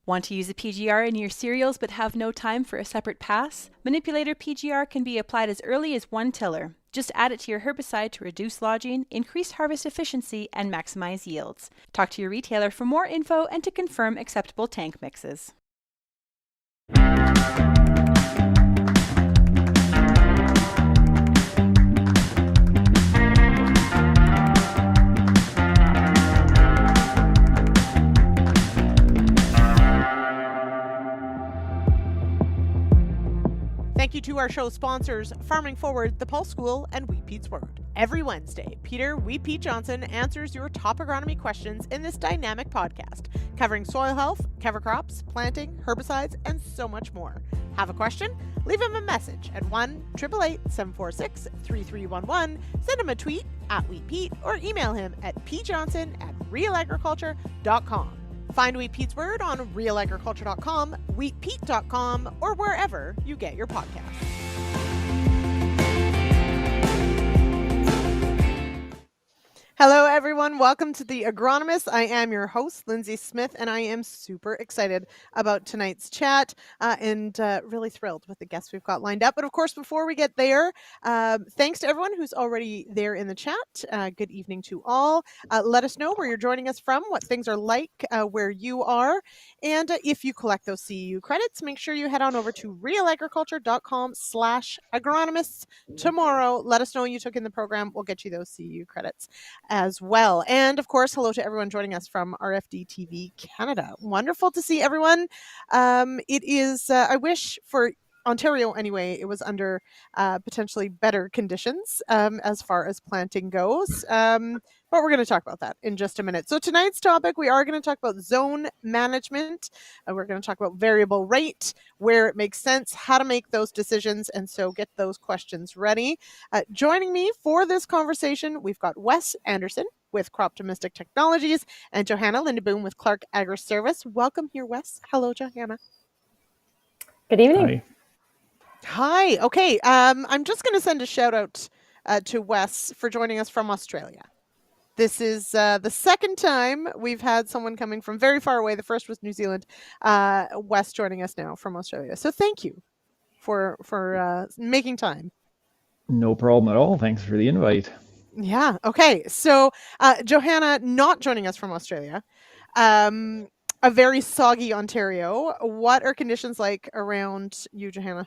Want to use a PGR in your cereals but have no time for a separate pass? Manipulator PGR can be applied as early as one tiller. Just add it to your herbicide to reduce lodging, increase harvest efficiency, and maximize yields. Talk to your retailer for more info and to confirm acceptable tank mixes. Thank you to our show sponsors, Farming Forward, The Pulse School, and Wheat Pete's Word. Every Wednesday, Peter Wheat Pete Johnson answers your top agronomy questions in this dynamic podcast, covering soil health, cover crops, planting, herbicides, and so much more. Have a question? Leave him a message at 1-888-746-3311, send him a tweet at Wheat Pete, or email him at pjohnson@realagriculture.com. Find Wheat Pete's Word on realagriculture.com, wheatpete.com, or wherever you get your podcasts. Hello, everyone. Welcome to the Agronomists. I am your host, Lindsay Smith, and I am super excited about tonight's chat and really thrilled with the guests we've got lined up. But of course, before we get there, thanks to everyone who's already there in the chat. Good evening to all. Let us know where you're joining us from, what things are like where you are. And if you collect those CEU credits, make sure you head on over to realagriculture.com/agronomists tomorrow. Let us know you took in the program. We'll get you those CEU credits as well. And of course, hello to everyone joining us from RFD TV Canada. Wonderful to see everyone. It is, I wish for Ontario anyway, it was under potentially better conditions as far as planting goes. But we're going to talk about that in just a minute. So tonight's topic, we are going to talk about zone management. We're going to talk about variable rate, where it makes sense, how to make those decisions, and so get those questions ready. Joining me for this conversation, we've got Wes Anderson with Croptimistic Technologies and Johanna Lindeboom with Clark Agri-Service. Welcome here, Wes. Hello, Johanna. Good evening. Hi. Okay. I'm just going to send a shout out to Wes for joining us from Australia. This is the second time we've had someone coming from very far away. The first was New Zealand. Wes joining us now from Australia. So thank you for making time. No problem at all. Thanks for the invite. Yeah. Okay. So Johanna not joining us from Australia. A very soggy Ontario. What are conditions like around you, Johanna?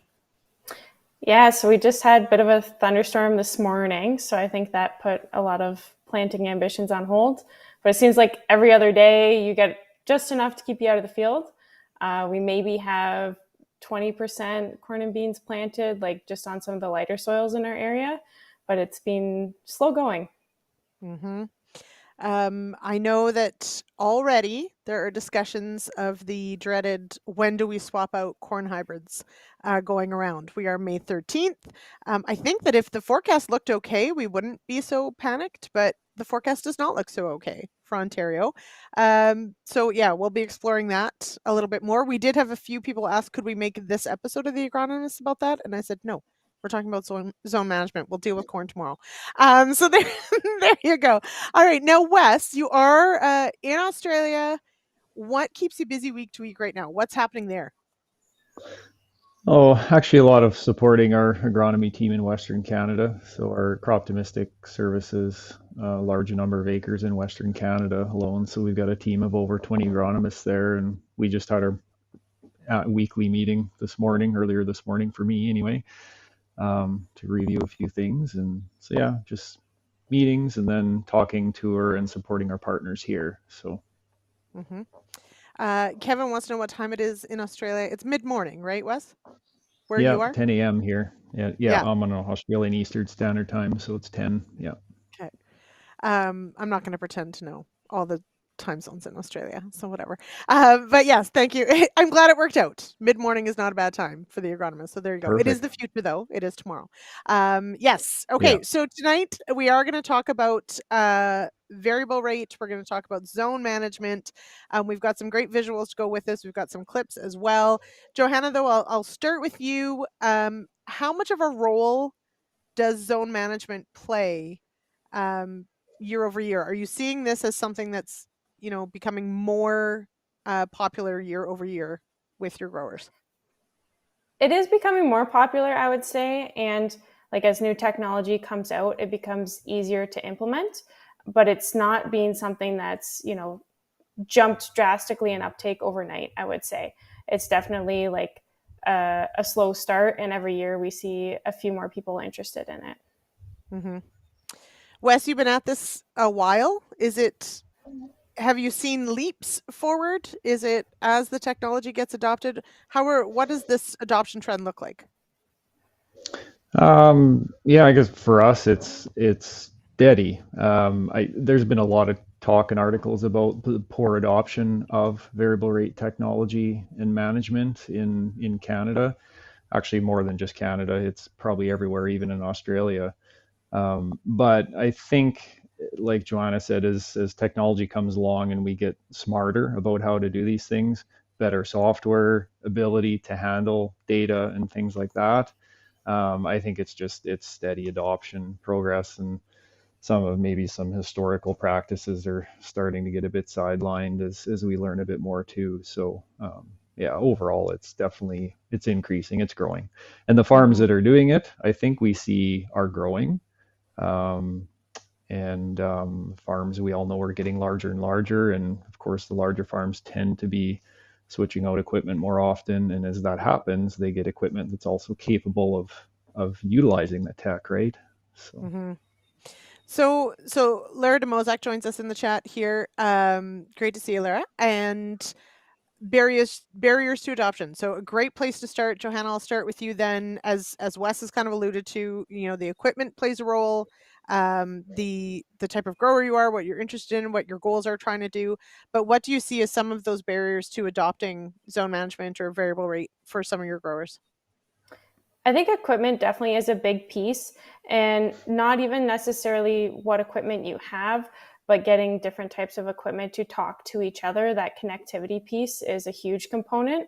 Yeah, so we just had a bit of a thunderstorm this morning, so I think that put a lot of planting ambitions on hold. But it seems like every other day you get just enough to keep you out of the field. We maybe have 20% corn and beans planted, like just on some of the lighter soils in our area, but it's been slow going. Mm-hmm. I know that already there are discussions of the dreaded when do we swap out corn hybrids going around. We are May 13th. I think that if the forecast looked okay, we wouldn't be so panicked, but the forecast does not look so okay for Ontario. So yeah, we'll be exploring that a little bit more. We did have a few people ask, could we make this episode of The Agronomists about that? And I said, no. We're talking about zone management. We'll deal with corn tomorrow. So there, there you go. All right. Now, Wes, you are in Australia. What keeps you busy week to week right now? What's happening there? Oh, actually, a lot of supporting our agronomy team in Western Canada. So our Croptimistic services a large number of acres in Western Canada alone. So we've got a team of over 20 agronomists there, and we just had our weekly meeting earlier this morning for me anyway, to review a few things. And so yeah, just meetings and then talking to her and supporting our partners here. So. Mm-hmm. Kevin wants to know what time it is in Australia. It's mid-morning, right, Wes? Where you are? 10 a.m. here. Yeah. I'm on Australian Eastern Standard Time, so it's 10. Yeah. Okay. I'm not going to pretend to know all the time zones in Australia, so whatever. But yes, thank you. I'm glad it worked out. Mid-morning is not a bad time for the agronomist. So there you go. Perfect. It is the future, though. It is tomorrow. Yes. Okay. Yeah. So tonight we are going to talk about variable rate. We're going to talk about zone management. We've got some great visuals to go with this. We've got some clips as well. Johanna, though, I'll start with you. How much of a role does zone management play year over year? Are you seeing this as something that's becoming more popular year over year with your growers? It is becoming more popular, I would say, and like as new technology comes out, it becomes easier to implement, but it's not being something that's, jumped drastically in uptake overnight, I would say. It's definitely like a slow start, and every year we see a few more people interested in it. Mm-hmm. Wes, you've been at this a while. Have you seen leaps forward? Is it as the technology gets adopted? What does this adoption trend look like? Yeah, I guess for us it's steady. There's been a lot of talk and articles about the poor adoption of variable rate technology and management in Canada. Actually, more than just Canada, it's probably everywhere, even in Australia. But I think, like Johanna said, as technology comes along and we get smarter about how to do these things, better software ability to handle data and things like that, I think it's steady adoption progress, and maybe some historical practices are starting to get a bit sidelined as we learn a bit more too. So yeah, overall it's increasing, it's growing, and the farms Mm-hmm. that are doing it, I think we see are growing. Um, and farms we all know are getting larger and larger, and of course the larger farms tend to be switching out equipment more often, and as that happens they get equipment that's also capable of utilizing the tech, right? So Mm-hmm. So Lara de Mozak joins us in the chat here. Great to see you, Lara. And barriers to adoption. So a great place to start. Johanna, I'll start with you then. As Wes has kind of alluded to, the equipment plays a role. The type of grower you are, what you're interested in, what your goals are trying to do. But what do you see as some of those barriers to adopting zone management or variable rate for some of your growers? I think equipment definitely is a big piece, and not even necessarily what equipment you have, but getting different types of equipment to talk to each other. That connectivity piece is a huge component.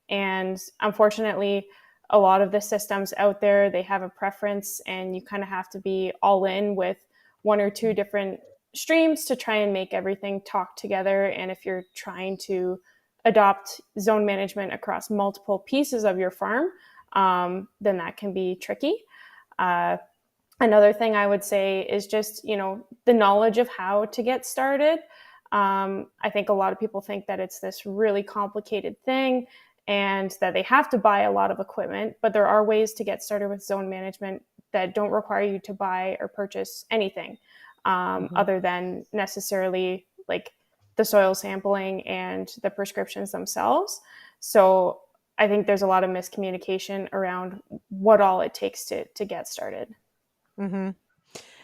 And unfortunately, a lot of the systems out there, they have a preference, and you kind of have to be all in with one or two different streams to try and make everything talk together. And if you're trying to adopt zone management across multiple pieces of your farm, then that can be tricky. Uh, Another thing I would say is just, the knowledge of how to get started. I think a lot of people think that it's this really complicated thing and that they have to buy a lot of equipment, but there are ways to get started with zone management that don't require you to buy or purchase anything other than necessarily like the soil sampling and the prescriptions themselves. So I think there's a lot of miscommunication around what all it takes to get started. Mm-hmm.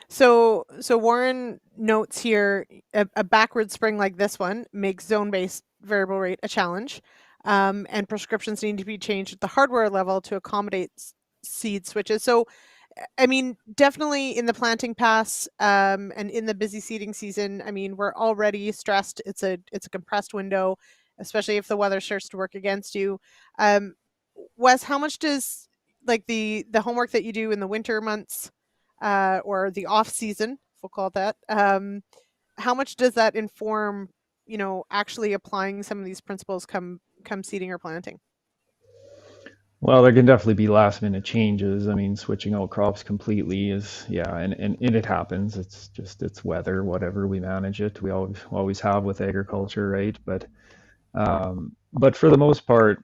So Warren notes here a backward spring like this one makes zone-based variable rate a challenge, and prescriptions need to be changed at the hardware level to accommodate seed switches. So, I mean, definitely in the planting pass and in the busy seeding season, I mean, we're already stressed. It's a compressed window, especially if the weather starts to work against you. Um, Wes, how much does like the homework that you do in the winter months or the off season, if we'll call it that, how much does that inform, actually applying some of these principles come seeding or planting? well, there can definitely be last minute changes. I mean, switching out crops completely is, yeah, and it happens. It's weather, whatever, we manage it. We always have with agriculture, right? But for the most part,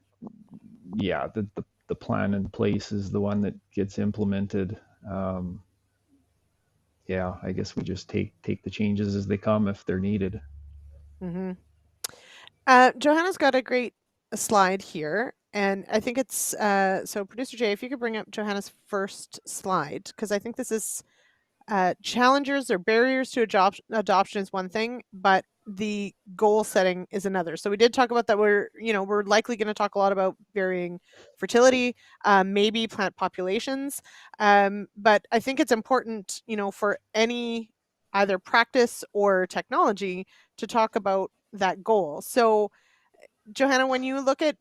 yeah, the plan in place is the one that gets implemented. Um, yeah, I guess we just take the changes as they come if they're needed. Mm-hmm. Johanna's got a great slide here, and I think it's so. Producer Jay, if you could bring up Johanna's first slide, because I think this is challengers or barriers to adoption is one thing, but the goal setting is another. So we did talk about that. We're likely going to talk a lot about varying fertility, maybe plant populations, but I think it's important, for any either practice or technology to talk about that goal. So Johanna, when you look at,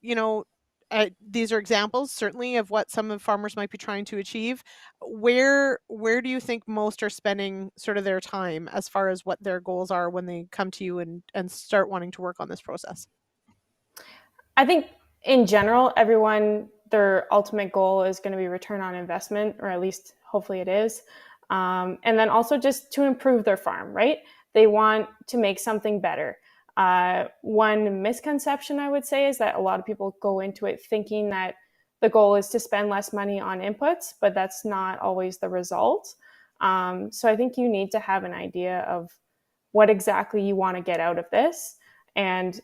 these are examples certainly of what some of farmers might be trying to achieve. Where do you think most are spending sort of their time as far as what their goals are when they come to you and start wanting to work on this process? I think in general, everyone, their ultimate goal is going to be return on investment, or at least hopefully it is. And then also just to improve their farm, right? They want to make something better. One misconception I would say is that a lot of people go into it thinking that the goal is to spend less money on inputs, but that's not always the result. So I think you need to have an idea of what exactly you want to get out of this. And,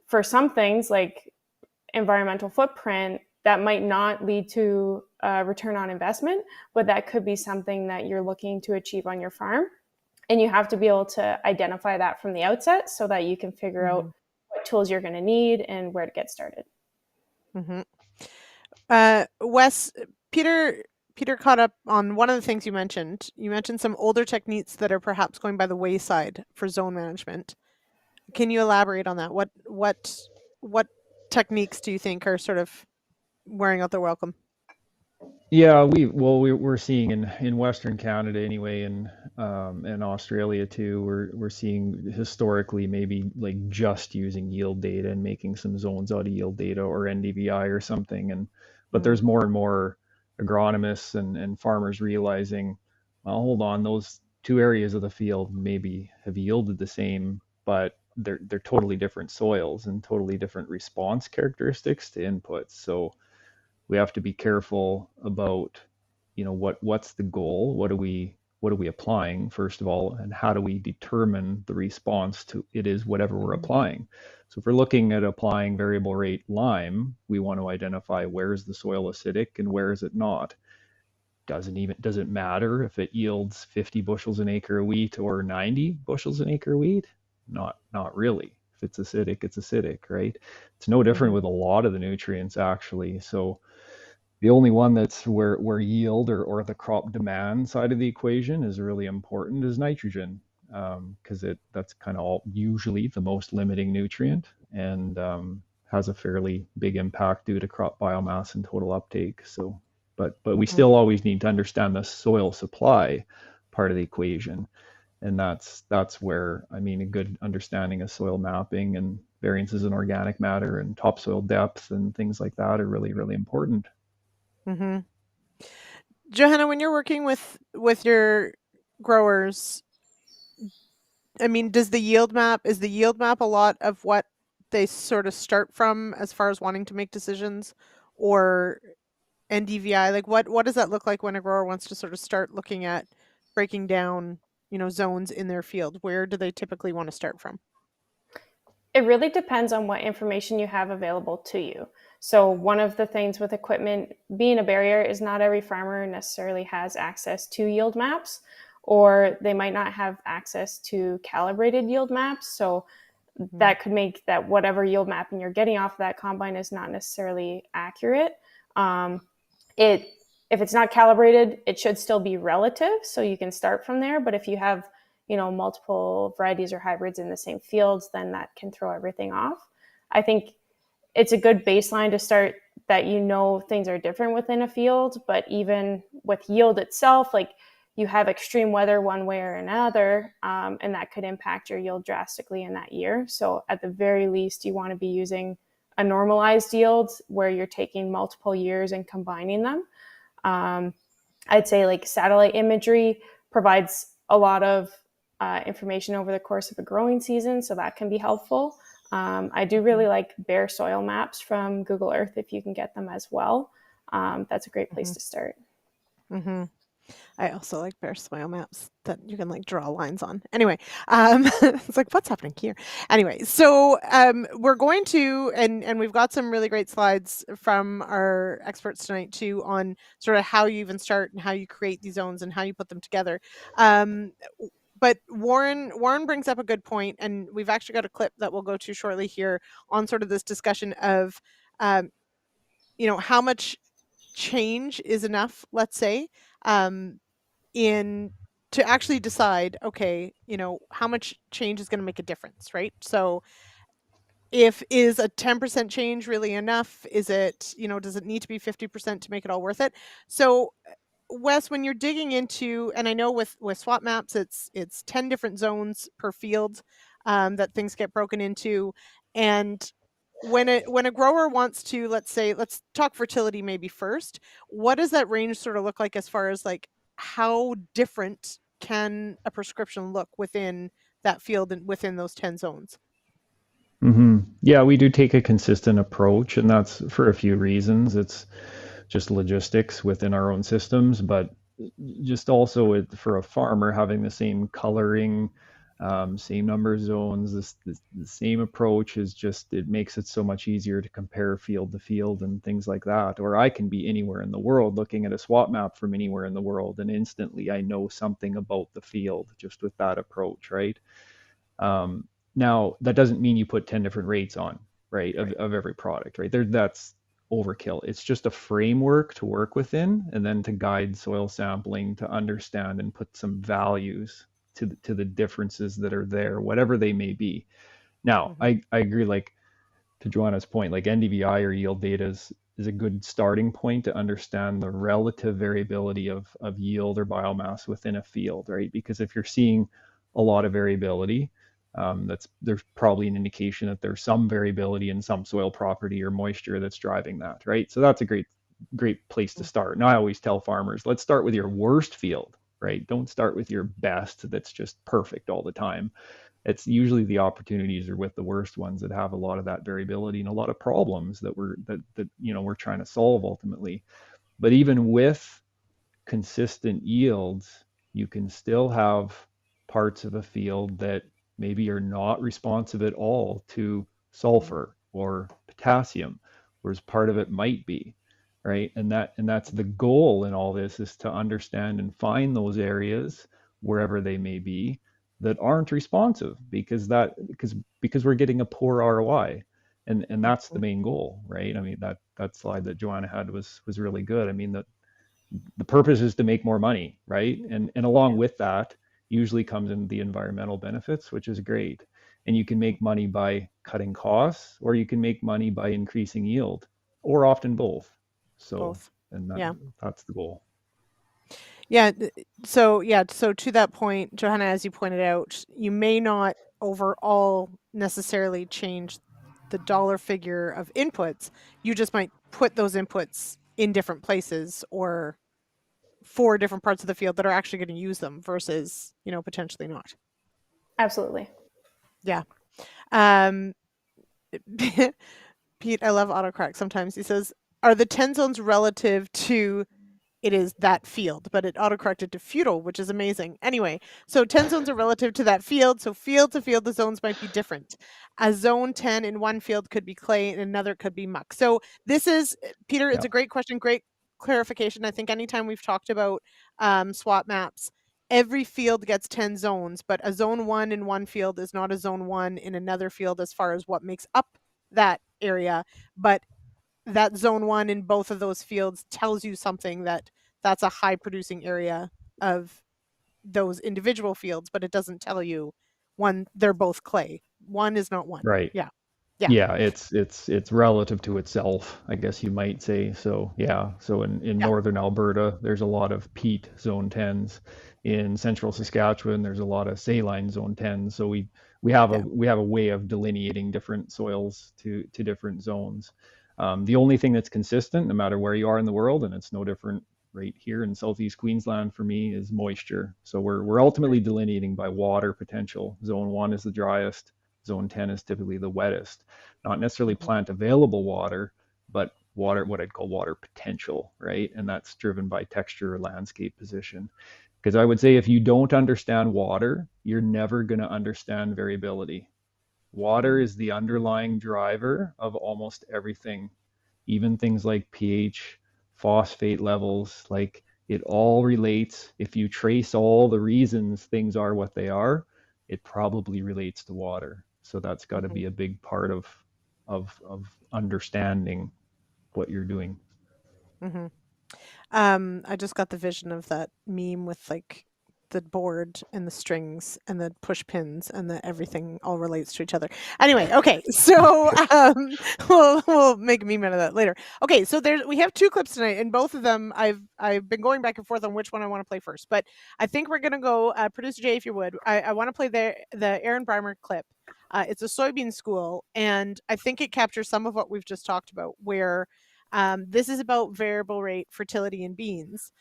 for some things like environmental footprint, that might not lead to a return on investment, but that could be something that you're looking to achieve on your farm. And you have to be able to identify that from the outset so that you can figure out what tools you're going to need and where to get started. Wes, Peter caught up on one of the things you mentioned. You mentioned some older techniques that are perhaps going by the wayside for zone management. Can you elaborate on that? What techniques do you think are sort of wearing out their welcome? Yeah, we're seeing in Western Canada anyway, and Australia too. We're seeing historically maybe like just using yield data and making some zones out of yield data or NDVI or something. But there's more and more agronomists and farmers realizing, well, hold on, those two areas of the field maybe have yielded the same, but they're totally different soils and totally different response characteristics to inputs. So we have to be careful about, what's the goal, what are we applying first of all, and how do we determine the response to it is whatever we're applying. So if we're looking at applying variable rate lime, we want to identify where is the soil acidic and where is it not. Does it matter if it yields 50 bushels an acre of wheat or 90 bushels an acre of wheat? Not really. If it's acidic, it's acidic, right? It's no different with a lot of the nutrients actually. So the only one that's where yield or the crop demand side of the equation is really important is nitrogen, because that's kind of usually the most limiting nutrient, and has a fairly big impact due to crop biomass and total uptake. So, but we still always need to understand the soil supply part of the equation, and that's where a good understanding of soil mapping and variances in organic matter and topsoil depth and things like that are really, really important. Johanna, when you're working with your growers, is the yield map a lot of what they sort of start from as far as wanting to make decisions, or NDVI? Like what does that look like when a grower wants to sort of start looking at breaking down, zones in their field? Where do they typically want to start from? It really depends on what information you have available to you. So one of the things with equipment being a barrier is not every farmer necessarily has access to yield maps, or they might not have access to calibrated yield maps. So that could make that whatever yield mapping you're getting off of that combine is not necessarily accurate. If it's not calibrated, it should still be relative, so you can start from there. But if you have multiple varieties or hybrids in the same fields, then that can throw everything off. I think it's a good baseline to start that things are different within a field, but even with yield itself, like you have extreme weather one way or another, and that could impact your yield drastically in that year. So at the very least, you want to be using a normalized yield where you're taking multiple years and combining them. I'd say like satellite imagery provides a lot of information over the course of a growing season, so that can be helpful. I do really like bare soil maps from Google Earth if you can get them as well. That's a great place to start. I also like bare soil maps that you can like draw lines on. Anyway, it's like, what's happening here? Anyway, so we're going to, and we've got some really great slides from our experts tonight too on sort of how you even start and how you create these zones and how you put them together. But Warren brings up a good point, and we've actually got a clip that we'll go to shortly here on sort of this discussion of, how much change is enough, let's say, in to actually decide, okay, how much change is going to make a difference, right? So is a 10% change really enough? Is it, does it need to be 50% to make it all worth it? So Wes, when you're digging into, and I know with swap maps, it's 10 different zones per field that things get broken into. And when a grower wants to, let's talk fertility maybe first. What does that range sort of look like as far as like how different can a prescription look within that field and within those 10 zones? Yeah, we do take a consistent approach, and that's for a few reasons. It's just logistics within our own systems, but just also for a farmer having the same coloring, same number of zones, the same approach is just, it makes it so much easier to compare field to field and things like that. Or I can be anywhere in the world looking at a swap map from anywhere in the world, and instantly I know something about the field just with that approach, right? Um, Now, that doesn't mean you put 10 different rates on, right, of every product, right? That's overkill. It's just a framework to work within and then to guide soil sampling to understand and put some values to the differences that are there, whatever they may be. Now, I agree, like to Joanna's point, like NDVI or yield data is a good starting point to understand the relative variability of yield or biomass within a field, right? Because if you're seeing a lot of variability, there's probably an indication that there's some variability in some soil property or moisture that's driving that, right? So that's a great place to start. And I always tell farmers, let's start with your worst field, right? Don't start with your best that's just perfect all the time. It's usually the opportunities are with the worst ones that have a lot of that variability and a lot of problems that we're trying to solve ultimately. But even with consistent yields, you can still have parts of a field that maybe are not responsive at all to sulfur or potassium, whereas part of it might be, right? And that's the goal in all this, is to understand and find those areas wherever they may be that aren't responsive, because we're getting a poor ROI. And that's the main goal, right? I mean, that slide that Johanna had was really good. I mean, the purpose is to make more money, right? And along with that usually comes in the environmental benefits, which is great. And you can make money by cutting costs, or you can make money by increasing yield, or often both. So, Both. and Yeah. that's the goal. Yeah. So to that point, Johanna, as you pointed out, you may not overall necessarily change the dollar figure of inputs. You just might put those inputs in different places or for different parts of the field that are actually going to use them versus, potentially not. Absolutely. Yeah. Pete, I love autocorrect. Sometimes he says, are the 10 zones relative to, it is that field, but it autocorrected to feudal, which is amazing. Anyway, so 10 zones are relative to that field. So field to field, the zones might be different. A zone 10 in one field could be clay and another could be muck. So this is, Peter, it's a great question, great clarification. I think anytime we've talked about swap maps, every field gets 10 zones, but a zone 1 in one field is not a zone 1 in another field as far as what makes up that area. But that zone 1 in both of those fields tells you something that's a high producing area of those individual fields, but it doesn't tell you they're both clay. One is not one. Right. Yeah. Yeah, it's relative to itself, I guess you might say. So yeah, so in northern Alberta, there's a lot of peat zone 10s. In central Saskatchewan, there's a lot of saline zone 10s. So we have a way of delineating different soils to different zones. The only thing that's consistent, no matter where you are in the world, and it's no different right here in southeast Queensland for me, is moisture. So we're ultimately delineating by water potential. Zone 1 is the driest. Zone 10 is typically the wettest. Not necessarily plant available water, but water, what I'd call water potential, right? And that's driven by texture or landscape position. Because I would say if you don't understand water, you're never going to understand variability. Water is the underlying driver of almost everything, even things like pH, phosphate levels, like it all relates. If you trace all the reasons things are what they are, it probably relates to water. So that's got to be a big part of understanding what you're doing. I just got the vision of that meme with like the board and the strings and the push pins and the everything all relates to each other. Anyway, okay, so we'll make a meme out of that later. Okay, so we have 2 clips tonight, and both of them I've been going back and forth on which one I want to play first, but I think we're gonna go. Producer Jay, if you would, I want to play the Aaron Breimer clip. It's a soybean school, and I think it captures some of what we've just talked about, where this is about variable rate fertility in beans.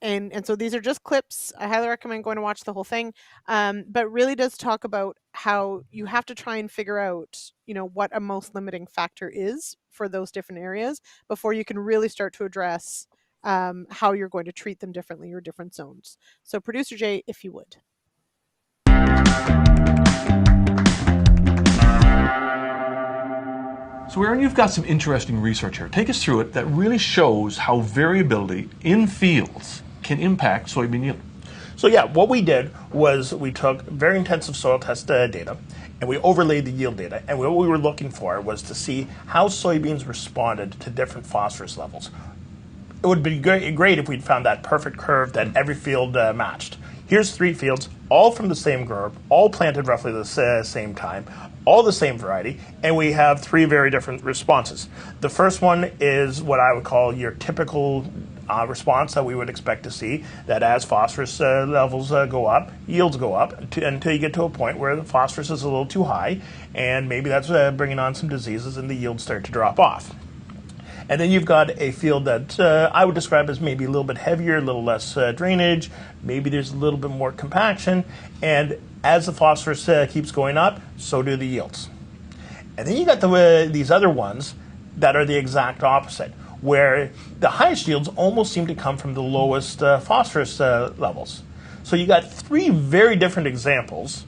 And so these are just clips. I highly recommend going to watch the whole thing. But really does talk about how you have to try and figure out, what a most limiting factor is for those different areas before you can really start to address how you're going to treat them differently or different zones. So, Producer Jay, if you would. So Aaron, you've got some interesting research here. Take us through it that really shows how variability in fields can impact soybean yield. So yeah, what we did was we took very intensive soil test data and we overlaid the yield data. And what we were looking for was to see how soybeans responded to different phosphorus levels. It would be great if we'd found that perfect curve that every field matched. Here's 3 fields, all from the same grower, all planted roughly the same time, all the same variety, and we have 3 very different responses. The first one is what I would call your typical response that we would expect to see, that as phosphorus levels go up, yields go up until you get to a point where the phosphorus is a little too high, and maybe that's bringing on some diseases and the yields start to drop off. And then you've got a field that I would describe as maybe a little bit heavier, a little less drainage, maybe there's a little bit more compaction, and as the phosphorus keeps going up, so do the yields. And then you got these other ones that are the exact opposite, where the highest yields almost seem to come from the lowest phosphorus levels. So you got 3 very different examples,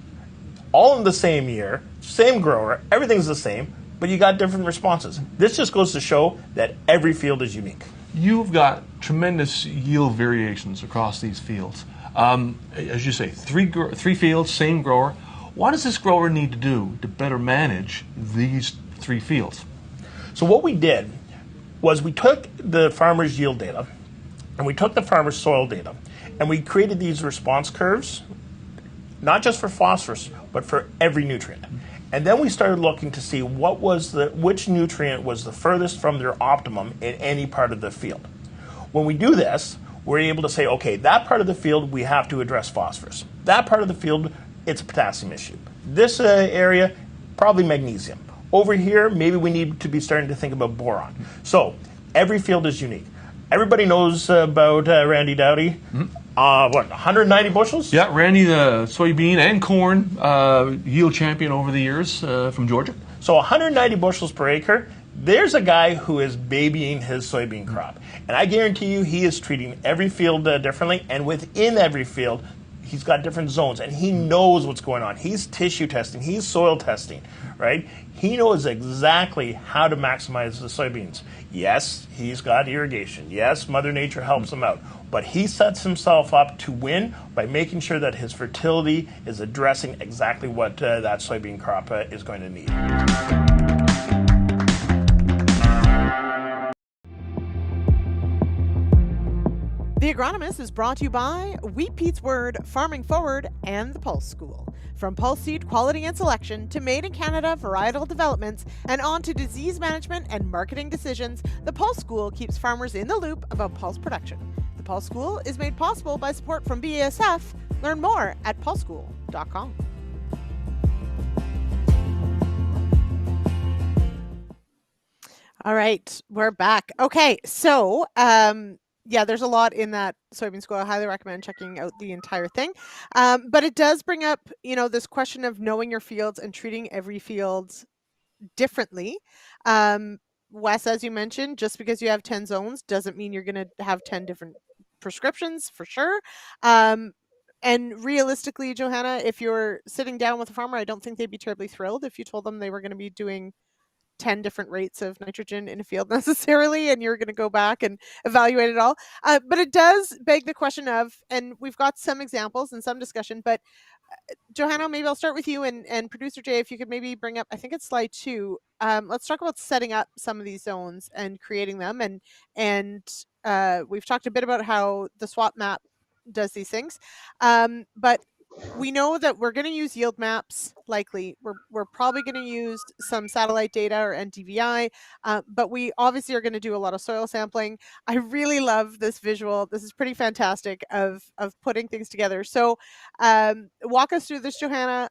all in the same year, same grower, everything's the same, but you got different responses. This just goes to show that every field is unique. You've got tremendous yield variations across these fields. As you say, 3 fields, same grower. What does this grower need to do to better manage these 3 fields? So what we did was we took the farmer's yield data and we took the farmer's soil data and we created these response curves, not just for phosphorus, but for every nutrient. And then we started looking to see which nutrient was the furthest from their optimum in any part of the field. When we do this, we're able to say, okay, that part of the field, we have to address phosphorus. That part of the field, it's a potassium issue. This area, probably magnesium. Over here, maybe we need to be starting to think about boron. So every field is unique. Everybody knows about Randy Dowdy. Mm-hmm. 190 bushels? Yeah, Randy, the soybean and corn yield champion over the years from Georgia. So 190 bushels per acre. There's a guy who is babying his soybean crop. And I guarantee you he is treating every field differently. And within every field, he's got different zones. And he knows what's going on. He's tissue testing. He's soil testing, right? He knows exactly how to maximize the soybeans. Yes, he's got irrigation. Yes, Mother Nature helps him out. But he sets himself up to win by making sure that his fertility is addressing exactly what that soybean crop is going to need. The Agronomist is brought to you by Wheat Pete's Word, Farming Forward, and the Pulse School. From pulse seed quality and selection to made in Canada varietal developments and on to disease management and marketing decisions, the Pulse School keeps farmers in the loop about pulse production. The Pulse School is made possible by support from BASF. Learn more at pulseschool.com. All right, we're back. Okay, so yeah, there's a lot in that soybean school. I highly recommend checking out the entire thing. But it does bring up, this question of knowing your fields and treating every field differently. Wes, as you mentioned, just because you have 10 zones doesn't mean you're going to have 10 different prescriptions for sure. And realistically, Johanna, if you're sitting down with a farmer, I don't think they'd be terribly thrilled if you told them they were going to be doing 10 different rates of nitrogen in a field necessarily, and you're going to go back and evaluate it all. But it does beg the question of, and we've got some examples and some discussion, but Johanna, maybe I'll start with you, and Producer Jay, if you could maybe bring up, I think it's slide 2. Let's talk about setting up some of these zones and creating them. And we've talked a bit about how the swap map does these things. But we know that we're going to use yield maps. Likely, we're probably going to use some satellite data or NDVI, but we obviously are going to do a lot of soil sampling. I really love this visual. This is pretty fantastic of putting things together. So walk us through this, Johanna.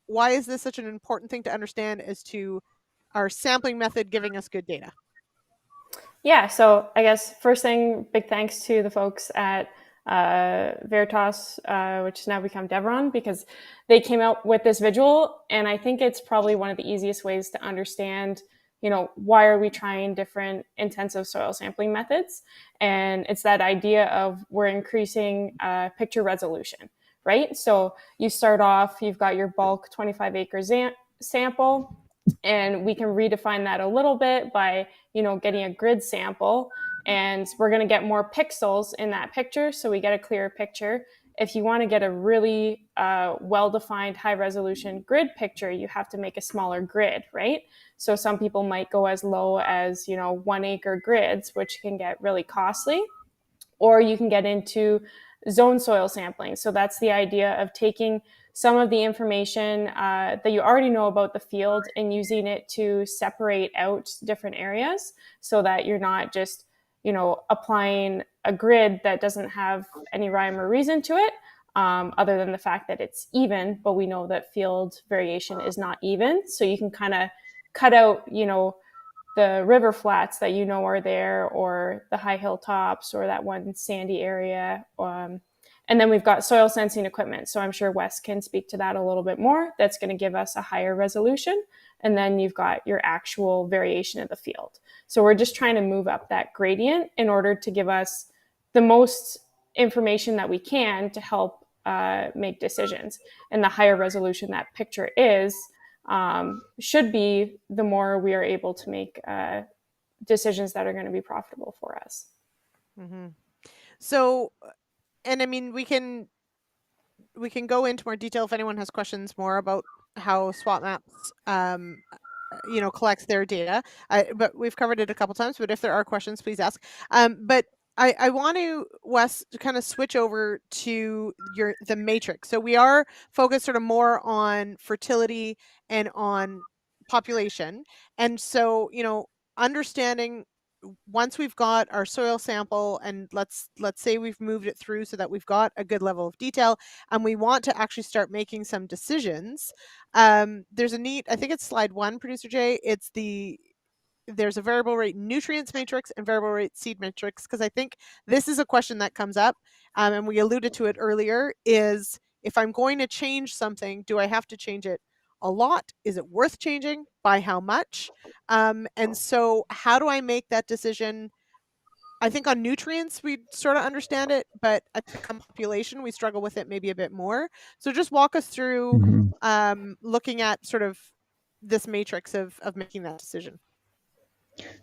why is this such an important thing to understand as to our sampling method giving us good data? Yeah, so I guess first thing, big thanks to the folks at Veritas, which has now become Devron, because they came out with this visual, and I think it's probably one of the easiest ways to understand, why are we trying different intensive soil sampling methods? And it's that idea of we're increasing picture resolution, right? So you start off, you've got your bulk 25 acre sample, and we can redefine that a little bit by getting a grid sample, and we're going to get more pixels in that picture, so we get a clearer picture. If you want to get a really well-defined high-resolution grid picture, you have to make a smaller grid, right? So some people might go as low as 1 acre grids, which can get really costly, or you can get into zone soil sampling. So that's the idea of taking some of the information that you already know about the field and using it to separate out different areas, so that you're not just applying a grid that doesn't have any rhyme or reason to it, other than the fact that it's even, but we know that field variation is not even. So you can kind of cut out the river flats that are there, or the high hilltops, or that one sandy area. And then we've got soil sensing equipment. So I'm sure Wes can speak to that a little bit more. That's going to give us a higher resolution. And then you've got your actual variation of the field. So we're just trying to move up that gradient in order to give us the most information that we can to help make decisions. And the higher resolution that picture is, should be, the more we are able to make decisions that are going to be profitable for us. Mm-hmm. So, and I mean, we can go into more detail if anyone has questions more about how SWOT Maps collects their data. But we've covered it a couple times, but if there are questions, please ask. But I want to, Wes, to kind of switch over to the matrix. So we are focused sort of more on fertility and on population. And so, understanding, once we've got our soil sample, and let's say we've moved it through so that we've got a good level of detail, and we want to actually start making some decisions. There's a neat, I think it's slide 1, Producer Jay. There's a variable rate nutrients matrix and variable rate seed matrix, because I think this is a question that comes up, and we alluded to it earlier, is if I'm going to change something, do I have to change it a lot? Is it worth changing? By how much? And so how do I make that decision? I think on nutrients, we sort of understand it, but I think on population, we struggle with it maybe a bit more. So just walk us through looking at sort of this matrix of making that decision.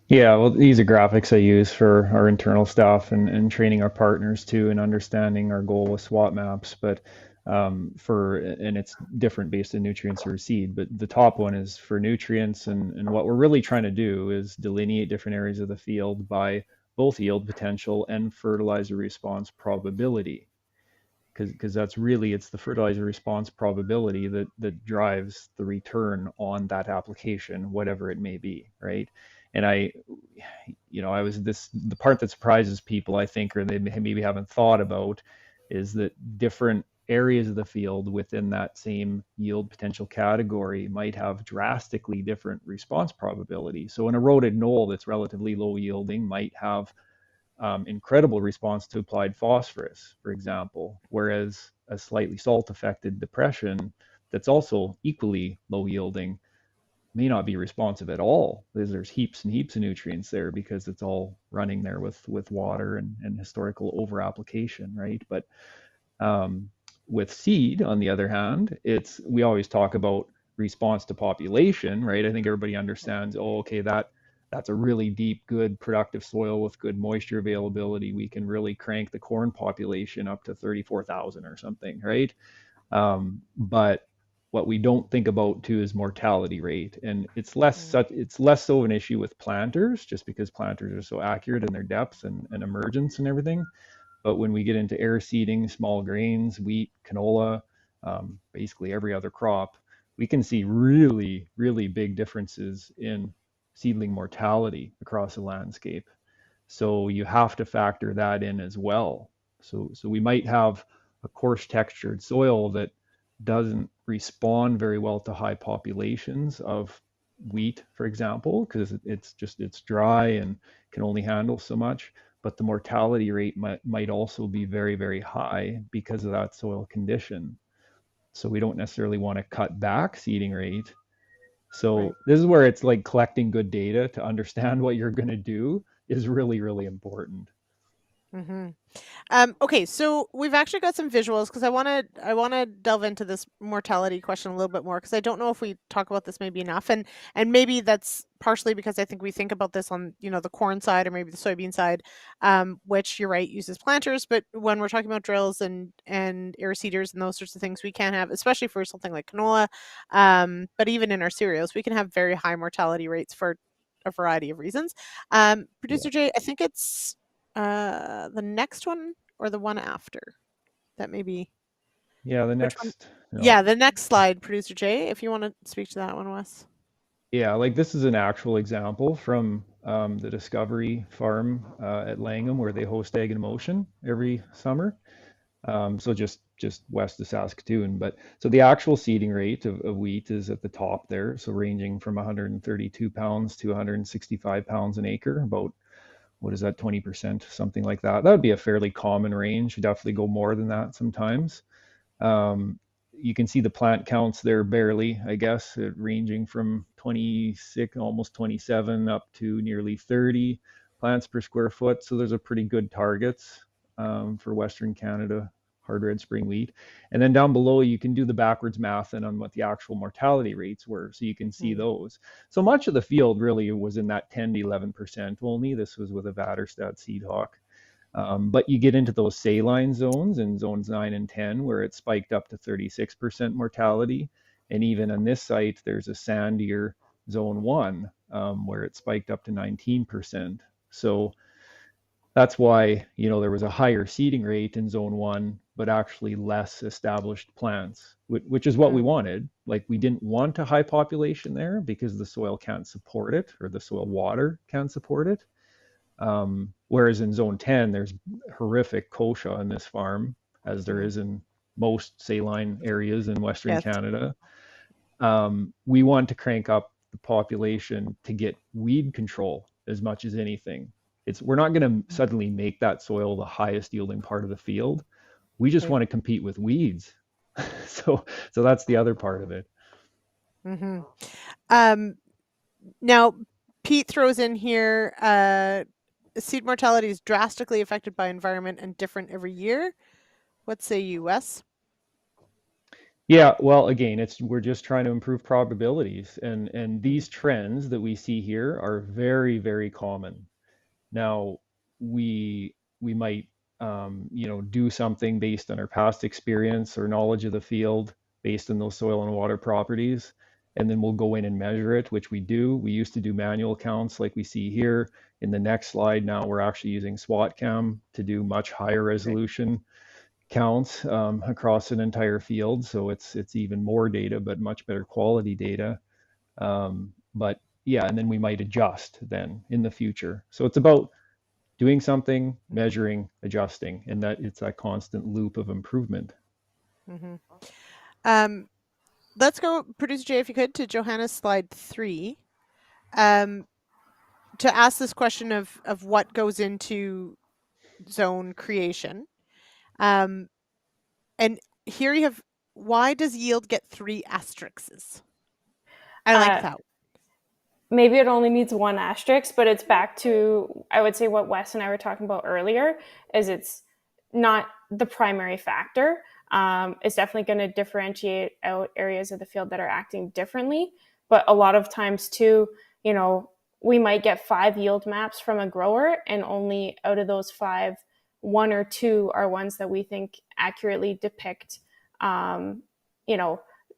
Yeah, well, these are graphics I use for our internal staff and training our partners too, and understanding our goal with SWOT maps. But and it's different based on nutrients or seed. But the top one is for nutrients, and what we're really trying to do is delineate different areas of the field by both yield potential and fertilizer response probability. Because that's really, it's the fertilizer response probability that drives the return on that application, whatever it may be, right? And the part that surprises people, I think, or they maybe haven't thought about, is that different areas of the field within that same yield potential category might have drastically different response probability. So an eroded knoll that's relatively low yielding might have incredible response to applied phosphorus, for example, whereas a slightly salt-affected depression that's also equally low yielding may not be responsive at all, because there's heaps and heaps of nutrients there because it's all running there with water and historical over application, right? But with seed, on the other hand, we always talk about response to population, right? I think everybody understands, oh, okay, that's a really deep, good, productive soil with good moisture availability. We can really crank the corn population up to 34,000 or something, right? But what we don't think about too is mortality rate, and it's less so an issue with planters, just because planters are so accurate in their depth and emergence and everything. But when we get into air seeding, small grains, wheat, canola, basically every other crop, we can see really, really big differences in seedling mortality across the landscape. So you have to factor that in as well. So we might have a coarse textured soil that doesn't respond very well to high populations of wheat, for example, because it's dry and can only handle so much. But the mortality rate might also be very, very high because of that soil condition. So we don't necessarily want to cut back seeding rate. Right. So this is where it's like collecting good data to understand what you're going to do is really, really important. Mm-hmm. Okay, so we've actually got some visuals because I want to delve into this mortality question a little bit more because I don't know if we talk about this maybe enough, and maybe that's partially because I think we think about this on the corn side or maybe the soybean side, which you're right uses planters, but when we're talking about drills and air seeders and those sorts of things, we can have, especially for something like canola, but even in our cereals, we can have very high mortality rates for a variety of reasons. Producer Jay, I think it's the next one or the one after? That may be Yeah, the which one? next, no. Yeah, the next slide, Producer Jay, if you want to speak to that one, Wes. Yeah, like this is an actual example from the Discovery Farm at Langham where they host Ag in Motion every summer. So just west of Saskatoon. But so the actual seeding rate of wheat is at the top there. So ranging from 132 pounds to 165 pounds an acre, about what is that, 20%, something like that. That would be a fairly common range. Definitely go more than that sometimes. Um, you can see the plant counts there barely, I guess, ranging from 26, almost 27 up to nearly 30 plants per square foot. So there's a pretty good targets for Western Canada hard red spring wheat. And then down below, you can do the backwards math and on what the actual mortality rates were. So you can see those. So much of the field really was in that 10 to 11% only. This was with a Vaterstad seed hawk. But you get into those saline zones in zones 9 and 10 where it spiked up to 36% mortality. And even on this site, there's a sandier zone 1 where it spiked up to 19%. So that's why, there was a higher seeding rate in zone 1, but actually less established plants, which is what we wanted. Like we didn't want a high population there because the soil can't support it or the soil water can't support it. Whereas in zone 10, there's horrific kochia in this farm, as there is in most saline areas in Western Yes. Canada. We want to crank up the population to get weed control as much as anything. We're not going to suddenly make that soil the highest yielding part of the field. We just want to compete with weeds. so that's the other part of it. Mm-hmm. Now, Pete throws in here, seed mortality is drastically affected by environment and different every year. What say you, Wes? Yeah, well, again, we're just trying to improve probabilities, and these trends that we see here are very, very common. Now, we might do something based on our past experience or knowledge of the field, based on those soil and water properties, and then we'll go in and measure it, which we do. We used to do manual counts like we see here. In the next slide, now we're actually using SWOT-CAM to do much higher resolution counts across an entire field. So it's even more data, but much better quality data. But yeah, and then we might adjust then in the future. So it's about doing something, measuring, adjusting, and that it's that constant loop of improvement. Mm-hmm. Let's go, Producer Jay, if you could, to Johanna's slide 3, to ask this question of what goes into zone creation. And here you have, why does yield get 3 asterisks? I like that. Maybe it only needs 1 asterisk, but it's back to, I would say, what Wes and I were talking about earlier, is it's not the primary factor. It's definitely going to differentiate out areas of the field that are acting differently. But a lot of times too, we might get 5 yield maps from a grower, and only out of those 5, 1 or 2 are ones that we think accurately depict, the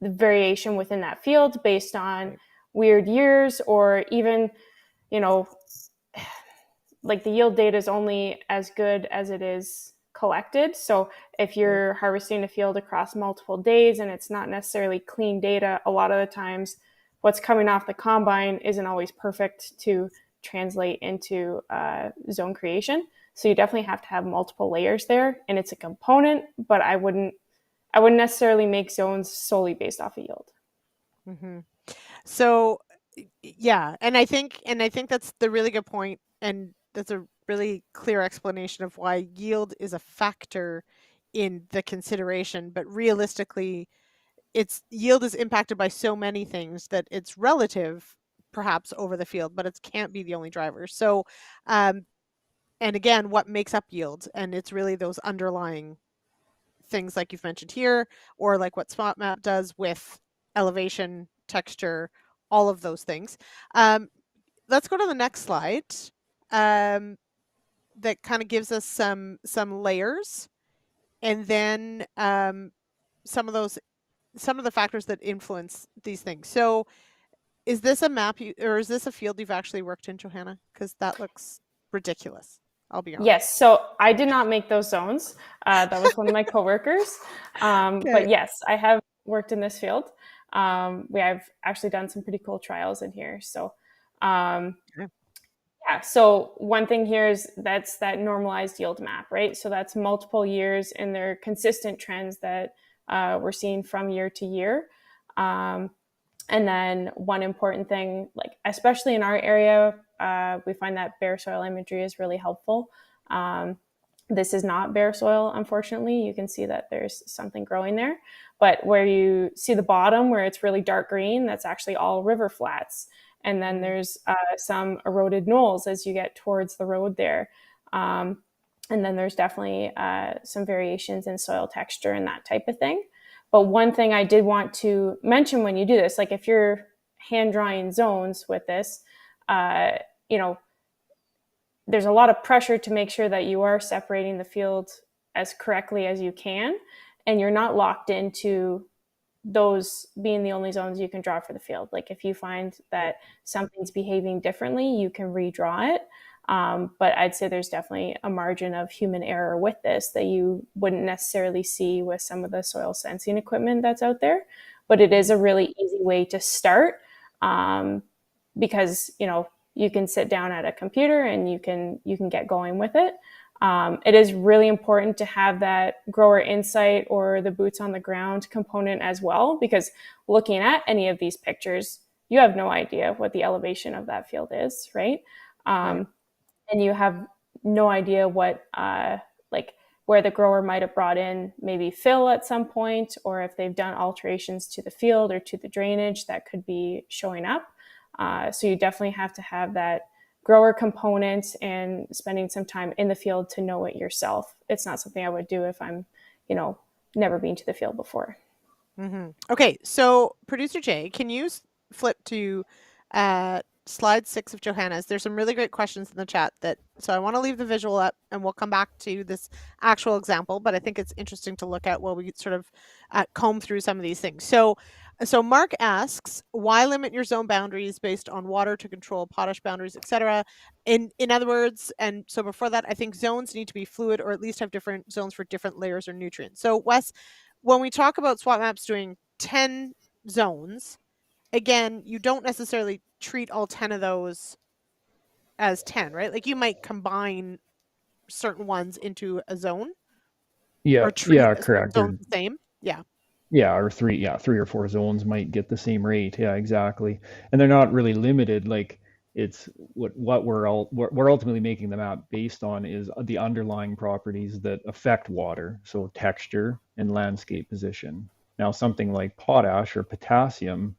variation within that field based on weird years, or even, like the yield data is only as good as it is collected. So if you're harvesting a field across multiple days and it's not necessarily clean data, a lot of the times what's coming off the combine isn't always perfect to translate into zone creation. So you definitely have to have multiple layers there, and it's a component, but I wouldn't I wouldn't necessarily make zones solely based off of yield. Mm-hmm. So, yeah, and I think that's the really good point, and that's a really clear explanation of why yield is a factor in the consideration. But realistically, its yield is impacted by so many things that it's relative, perhaps over the field, but it can't be the only driver. So, and again, what makes up yield? And it's really those underlying things like you've mentioned here, or like what SpotMap does with elevation, texture, all of those things. Let's go to the next slide. That kind of gives us some layers, and then some of the factors that influence these things. So, is this a map or is this a field you've actually worked in, Johanna? Because that looks ridiculous. I'll be honest. Yes, so I did not make those zones. That was one of my coworkers. But yes, I have worked in this field. We have actually done some pretty cool trials in here. So, yeah. So one thing here is that's that normalized yield map, right? So that's multiple years, and they're consistent trends that we're seeing from year to year. And then one important thing, like especially in our area, we find that bare soil imagery is really helpful. This is not bare soil, unfortunately. You can see that there's something growing there. But where you see the bottom where it's really dark green, that's actually all river flats. And then there's some eroded knolls as you get towards the road there. And then there's definitely some variations in soil texture and that type of thing. But one thing I did want to mention when you do this, like if you're hand drawing zones with this, there's a lot of pressure to make sure that you are separating the field as correctly as you can, and you're not locked into those being the only zones you can draw for the field. Like if you find that something's behaving differently, you can redraw it. But I'd say there's definitely a margin of human error with this that you wouldn't necessarily see with some of the soil sensing equipment that's out there. But it is a really easy way to start because, you can sit down at a computer and you can get going with it. It is really important to have that grower insight or the boots on the ground component as well, because looking at any of these pictures, you have no idea what the elevation of that field is, right? And you have no idea what, where the grower might have brought in maybe fill at some point, or if they've done alterations to the field or to the drainage that could be showing up. So you definitely have to have that grower component and spending some time in the field to know it yourself. It's not something I would do if I'm, never been to the field before. Mm-hmm. Okay, so producer Jay, can you flip to slide 6 of Johanna's? There's some really great questions in the chat so I want to leave the visual up and we'll come back to this actual example, but I think it's interesting to look at while we sort of comb through some of these things. So Mark asks, why limit your zone boundaries based on water to control potash boundaries, etc.? In other words, and so before that, I think zones need to be fluid or at least have different zones for different layers or nutrients. So Wes, when we talk about SWOT-maps doing 10 zones, again, you don't necessarily treat all 10 of those as 10, right? Like you might combine certain ones into a zone. Yeah, or treat correct. zones the same. Yeah. Yeah, or three or four zones might get the same rate. Yeah, exactly. And they're not really limited. Like it's what we're ultimately making the map based on is the underlying properties that affect water, so texture and landscape position. Now, something like potash or potassium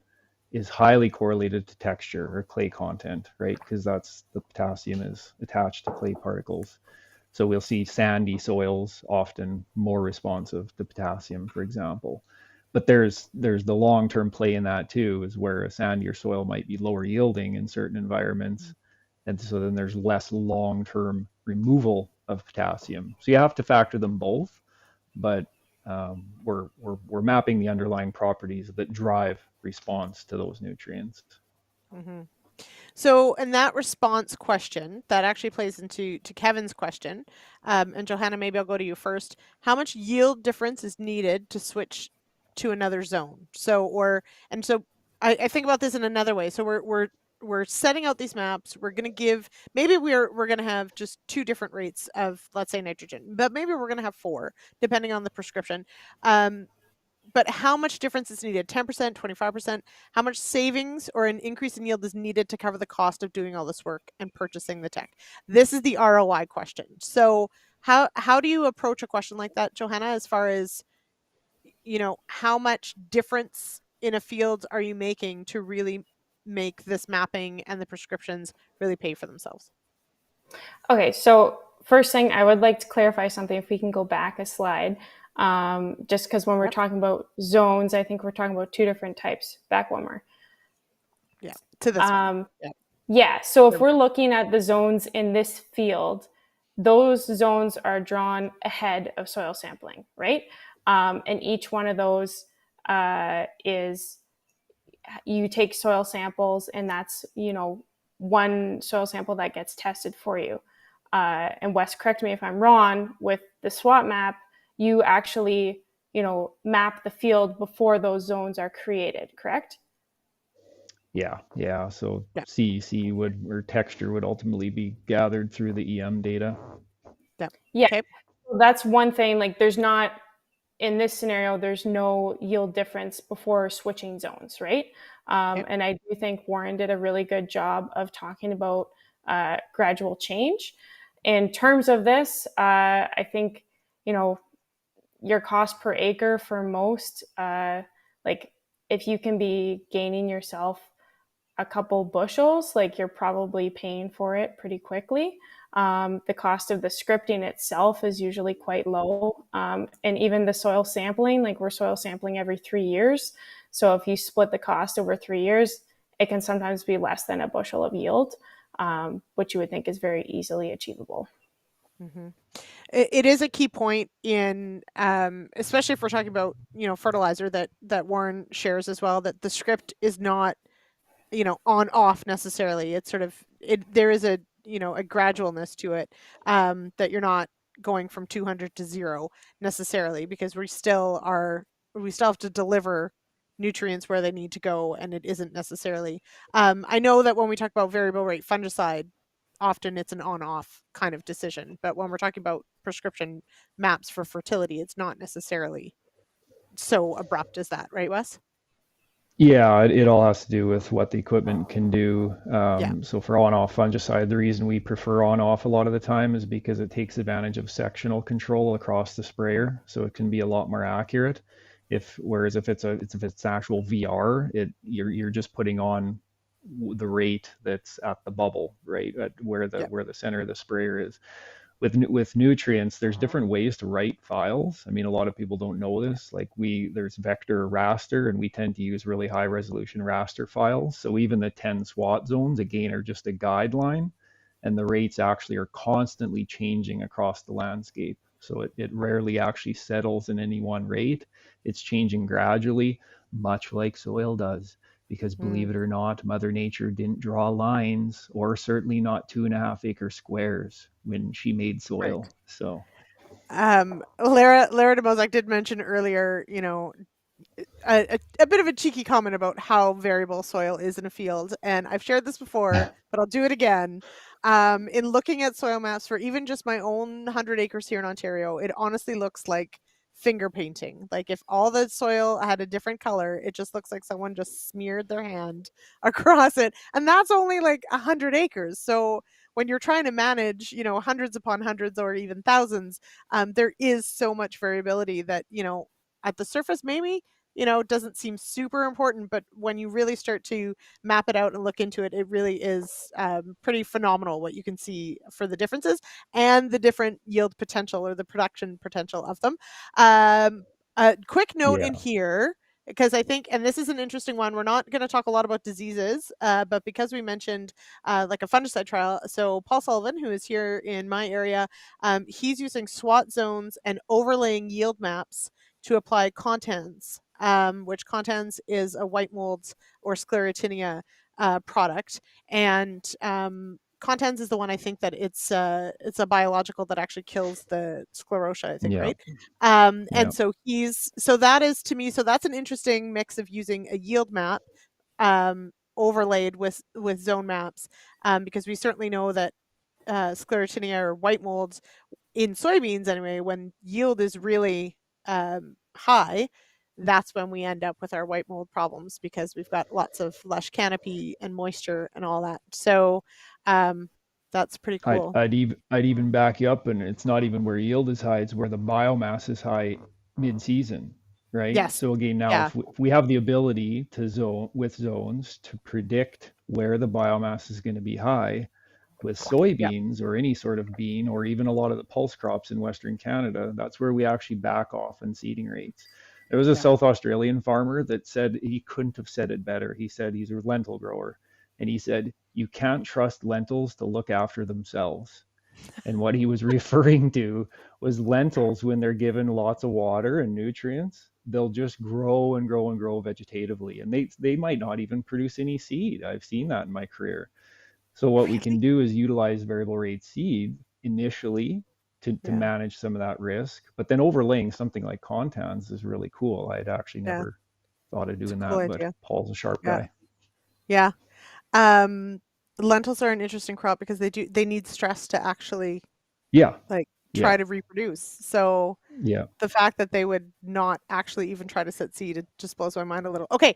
is highly correlated to texture or clay content, right? Because that's the potassium is attached to clay particles. So we'll see sandy soils often more responsive to potassium, for example. But there's the long-term play in that too, is where a sandier soil might be lower yielding in certain environments. And so then there's less long-term removal of potassium. So you have to factor them both, but we're mapping the underlying properties that drive response to those nutrients. Mm-hmm. So, in that response question, that actually plays into Kevin's question. And Johanna, maybe I'll go to you first. How much yield difference is needed to switch to another zone? So I think about this in another way. So we're setting out these maps. We're going to give, maybe we're going to have just 2 different rates of, let's say, nitrogen, but maybe we're going to have 4, depending on the prescription. but how much difference is needed? 10%, 25%? How much savings or an increase in yield is needed to cover the cost of doing all this work and purchasing the tech? This is the ROI question. So how do you approach a question like that, Johanna, as far as, how much difference in a field are you making to really make this mapping and the prescriptions really pay for themselves? Okay, so first thing, I would like to clarify something if we can go back a slide. Just because when we're talking about zones, I think we're talking about two different types. Back one more. Yeah, to this one. Yeah, so if we're looking at the zones in this field, those zones are drawn ahead of soil sampling, right? And each one of those is, you take soil samples, and that's, one soil sample that gets tested for you. And Wes, correct me if I'm wrong, with the SWOT map, you actually, map the field before those zones are created, correct? Yeah. So CEC or texture would ultimately be gathered through the EM data. Yeah. Okay. So that's one thing. Like, there's not, in this scenario, there's no yield difference before switching zones, right? And I do think Warren did a really good job of talking about gradual change. In terms of this, I think, your cost per acre for most, like, if you can be gaining yourself a couple bushels, like, you're probably paying for it pretty quickly. The cost of the scripting itself is usually quite low. And even the soil sampling, like, we're soil sampling every 3 years. So if you split the cost over 3 years, it can sometimes be less than a bushel of yield, which you would think is very easily achievable. Mm-hmm. It is a key point in, especially if we're talking about, fertilizer that Warren shares as well, that the script is not, on off necessarily. It's sort of, there is a, a gradualness to it, that you're not going from 200 to 0 necessarily, because we still have to deliver nutrients where they need to go, and it isn't necessarily, I know that when we talk about variable rate fungicide, often it's an on-off kind of decision, but when we're talking about prescription maps for fertility, it's not necessarily so abrupt as that, right, Wes? Yeah, it all has to do with what the equipment can do. Yeah. So for on-off fungicide, the reason we prefer on-off a lot of the time is because it takes advantage of sectional control across the sprayer, so it can be a lot more accurate. Whereas if it's actual VR, you're just putting on the rate that's at the bubble, right, at where the center of the sprayer is. With nutrients, there's different ways to write files. I mean, a lot of people don't know this. Like, there's vector raster, and we tend to use really high resolution raster files. So even the 10 SWOT zones, again, are just a guideline, and the rates actually are constantly changing across the landscape. So it rarely actually settles in any one rate. It's changing gradually, much like soil does. Because believe it or not, Mother Nature didn't draw lines, or certainly not 2.5 acre squares when she made soil. Right. So, Lara DeMozak did mention earlier, a bit of a cheeky comment about how variable soil is in a field, and I've shared this before, but I'll do it again. In looking at soil maps for even just my own 100 acres here in Ontario, it honestly looks like finger painting. Like, if all the soil had a different color, it just looks like someone just smeared their hand across it, and that's only like 100 acres. So when you're trying to manage, hundreds upon hundreds or even thousands, there is so much variability that, at the surface maybe, doesn't seem super important, but when you really start to map it out and look into it, it really is, pretty phenomenal what you can see for the differences and the different yield potential or the production potential of them. A quick note in here, because I think, and this is an interesting one, we're not going to talk a lot about diseases, but because we mentioned, like a fungicide trial, so Paul Sullivan, who is here in my area, he's using SWOT zones and overlaying yield maps to apply contents, which contents is a white mold or sclerotinia product. And contents is the one, I think, that it's a biological that actually kills the sclerotia, I think, right? And so that is, to me, so that's an interesting mix of using a yield map overlaid with zone maps, because we certainly know that sclerotinia or white molds in soybeans anyway, when yield is really high, that's when we end up with our white mold problems, because we've got lots of lush canopy and moisture and all that. So that's pretty cool. I'd even back you up, and it's not even where yield is high; it's where the biomass is high mid-season, right? Yes. So again, now Yeah. if we have the ability to zones to predict where the biomass is going to be high with soybeans or any sort of bean, or even a lot of the pulse crops in Western Canada, that's where we actually back off on seeding rates. There was a South Australian farmer that said, he couldn't have said it better. He said he's a lentil grower, and he said, you can't trust lentils to look after themselves. And what he was referring to was lentils, when they're given lots of water and nutrients, they'll just grow and grow and grow vegetatively. And they might not even produce any seed. I've seen that in my career. So what we can do is utilize variable rate seed initially to manage some of that risk, but then overlaying something like contans is really cool. I'd actually never thought of doing that, cool but idea. Paul's a sharp guy. Yeah. Lentils are an interesting crop because they need stress to actually try to reproduce. So the fact that they would not actually even try to set seed, it just blows my mind a little. Okay,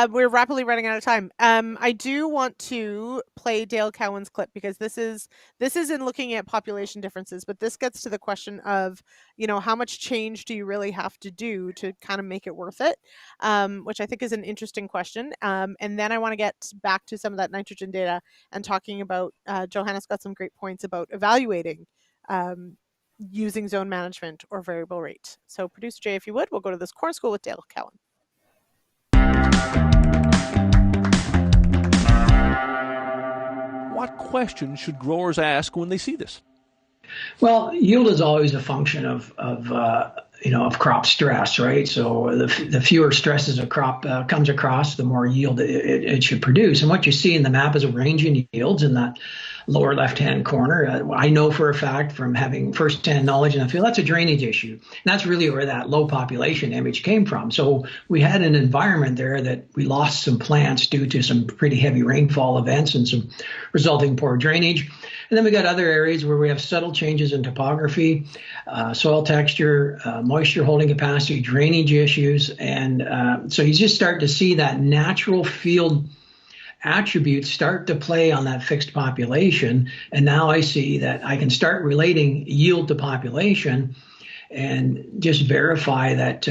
we're rapidly running out of time. I do want to play Dale Cowan's clip, because this is in looking at population differences, but this gets to the question of, how much change do you really have to do to kind of make it worth it, which I think is an interesting question. And then I want to get back to some of that nitrogen data and talking about, Johanna's got some great points about evaluating using zone management or variable rate. So producer Jay, if you would, we'll go to this corn school with Dale Cowan. What questions should growers ask when they see this? Well, yield is always a function of crop stress, right? So the fewer stresses a crop comes across, the more yield it should produce. And what you see in the map is a range in yields in that lower left-hand corner. I know for a fact, from having first-hand knowledge in the field, that's a drainage issue. And that's really where that low population image came from. So we had an environment there that we lost some plants due to some pretty heavy rainfall events and some resulting poor drainage. And then we got other areas where we have subtle changes in topography, soil texture, moisture holding capacity, drainage issues. And so you just start to see that natural field attributes start to play on that fixed population. And now I see that I can start relating yield to population and just verify that,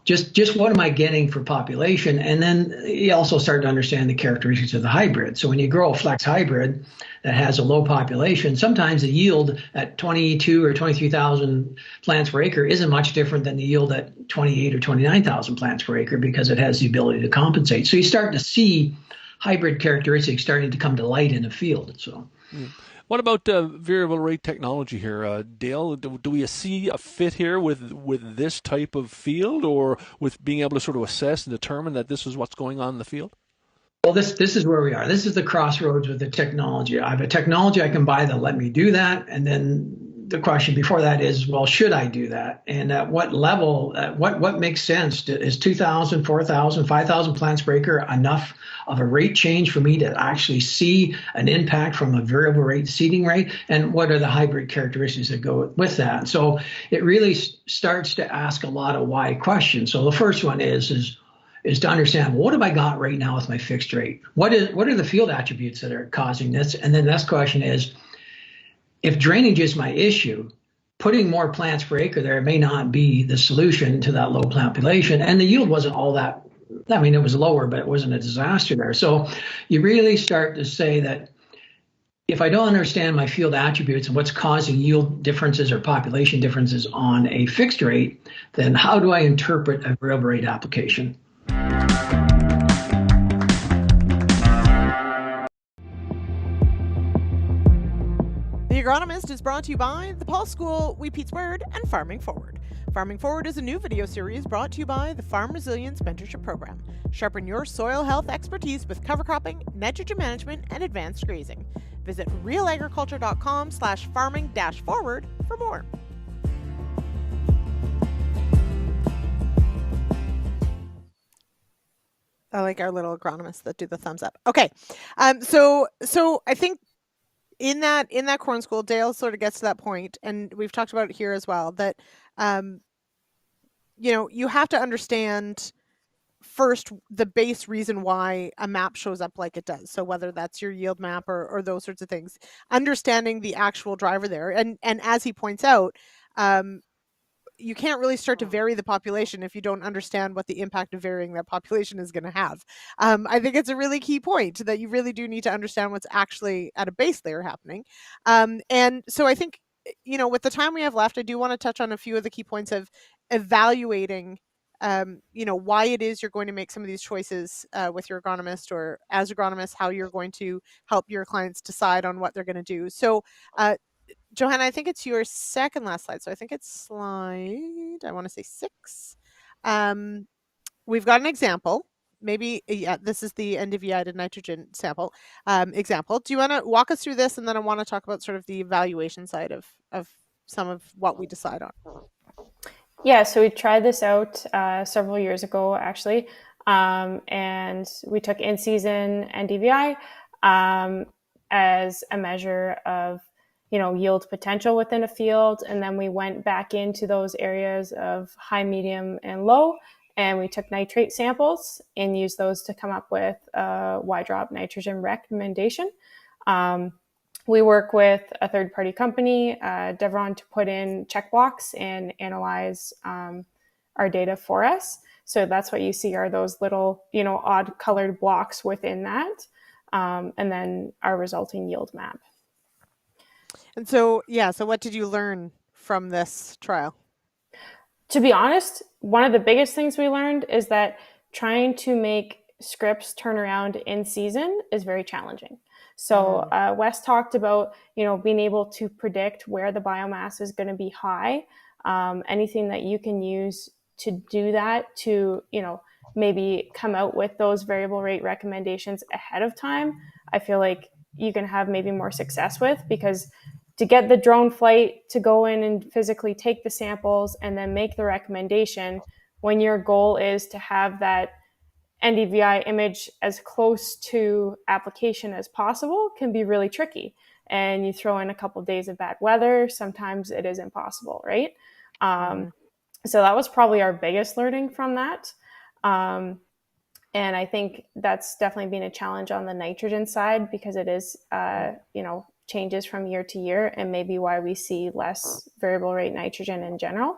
just what am I getting for population? And then you also start to understand the characteristics of the hybrid. So when you grow a flex hybrid that has a low population, sometimes the yield at 22 or 23,000 plants per acre isn't much different than the yield at 28 or 29,000 plants per acre, because it has the ability to compensate. So you start to see hybrid characteristics starting to come to light in the field. So, what about variable rate technology here, Dale? Do we see a fit here with this type of field, or with being able to sort of assess and determine that this is what's going on in the field? Well, this is where we are. This is the crossroads with the technology. I have a technology I can buy that'll let me do that, and then the question before that is, well, should I do that? And at what level, what makes sense? Is 2,000, 4,000, 5,000 plants per acre enough of a rate change for me to actually see an impact from a variable rate seeding rate? And what are the hybrid characteristics that go with that? So it really starts to ask a lot of why questions. So the first one is to understand, what have I got right now with my fixed rate? What are the field attributes that are causing this? And then the next question is, if drainage is my issue, putting more plants per acre there may not be the solution to that low population. And the yield wasn't all that, it was lower, but it wasn't a disaster there. So you really start to say that if I don't understand my field attributes and what's causing yield differences or population differences on a fixed rate, then how do I interpret a variable rate application? The Agronomist is brought to you by the Paul School, We Pete's Word, and Farming Forward. Farming Forward is a new video series brought to you by the Farm Resilience Mentorship Program. Sharpen your soil health expertise with cover cropping, nitrogen management, and advanced grazing. Visit realagriculture.com/farming-forward for more. I like our little agronomists that do the thumbs up. Okay, so I think in that corn school, Dale sort of gets to that point, and we've talked about it here as well, that you have to understand first the base reason why a map shows up like it does. So whether that's your yield map or those sorts of things, understanding the actual driver there. And as he points out, you can't really start to vary the population if you don't understand what the impact of varying that population is going to have. I think it's a really key point that you really do need to understand what's actually at a base layer happening. And so I think, with the time we have left, I do want to touch on a few of the key points of evaluating, why it is you're going to make some of these choices with your agronomist or as agronomists, how you're going to help your clients decide on what they're going to do. So, Johanna, I think it's your second last slide. So I think it's slide, I want to say 6. We've got an example. Maybe, yeah, this is the endiviated nitrogen sample example. Do you want to walk us through this? And then I want to talk about sort of the evaluation side of some of what we decide on. Yeah, so we tried this out several years ago, actually. And we took in-season NDVI as a measure of yield potential within a field. And then we went back into those areas of high, medium, and low, and we took nitrate samples and used those to come up with a Y-drop nitrogen recommendation. We work with a third-party company, Devron, to put in check blocks and analyze our data for us. So that's what you see are those little, odd colored blocks within that, and then our resulting yield map. And so, so what did you learn from this trial? To be honest, one of the biggest things we learned is that trying to make scripts turn around in season is very challenging. So Wes talked about, being able to predict where the biomass is going to be high. Anything that you can use to do that to, maybe come out with those variable rate recommendations ahead of time, I feel like you can have maybe more success with, because to get the drone flight to go in and physically take the samples and then make the recommendation when your goal is to have that NDVI image as close to application as possible can be really tricky. And you throw in a couple of days of bad weather, sometimes it is impossible, right? So that was probably our biggest learning from that. And I think that's definitely been a challenge on the nitrogen side, because it is, changes from year to year, and maybe why we see less variable rate nitrogen in general.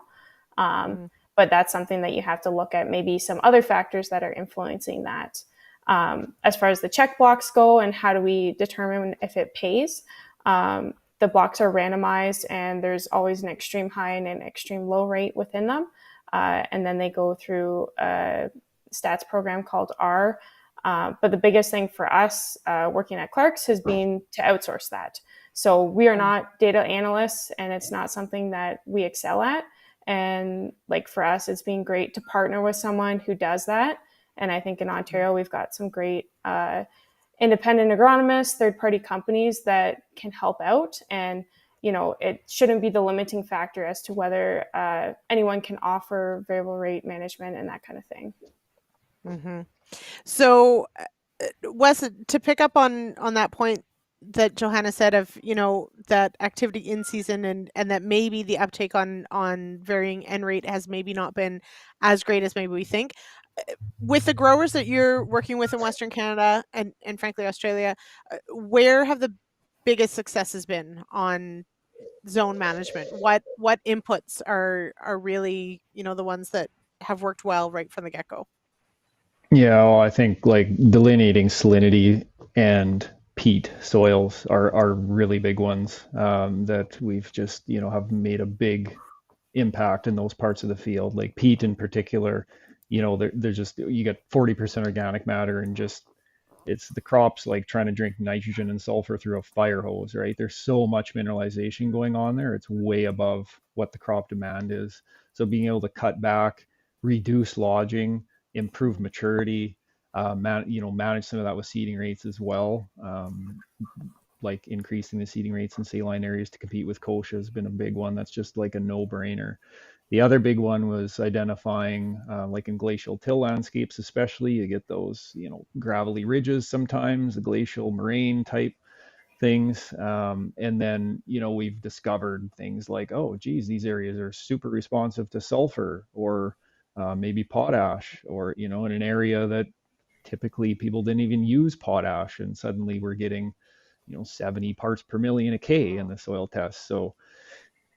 But that's something that you have to look at, maybe some other factors that are influencing that. As far as the check blocks go and how do we determine if it pays, the blocks are randomized, and there's always an extreme high and an extreme low rate within them. And then they go through a stats program called R. But the biggest thing for us working at Clark's has been to outsource that. So we are not data analysts, and it's not something that we excel at. And like for us, it's been great to partner with someone who does that. And I think in Ontario, we've got some great independent agronomists, third-party companies that can help out. And, it shouldn't be the limiting factor as to whether anyone can offer variable rate management and that kind of thing. So, Wes, to pick up on that point that Johanna said of, that activity in season and that maybe the uptake on varying N rate has maybe not been as great as maybe we think. With the growers that you're working with in Western Canada and frankly Australia, where have the biggest successes been on zone management? What inputs are really, the ones that have worked well right from the get-go? Yeah, well, I think like delineating salinity and peat soils are really big ones that we've just, have made a big impact in those parts of the field. Like peat in particular, they're just, you get 40% organic matter, and just, it's the crops like trying to drink nitrogen and sulfur through a fire hose, right? There's so much mineralization going on there. It's way above what the crop demand is. So being able to cut back, reduce lodging, improve maturity, manage some of that with seeding rates as well. Like increasing the seeding rates in saline areas to compete with kochia has been a big one. That's just like a no-brainer. The other big one was identifying, like in glacial till landscapes, especially, you get those, gravelly ridges sometimes, the glacial moraine type things. And then, we've discovered things like, oh, geez, these areas are super responsive to sulfur, or maybe potash, or in an area that typically people didn't even use potash, and suddenly we're getting 70 parts per million of K in the soil test. So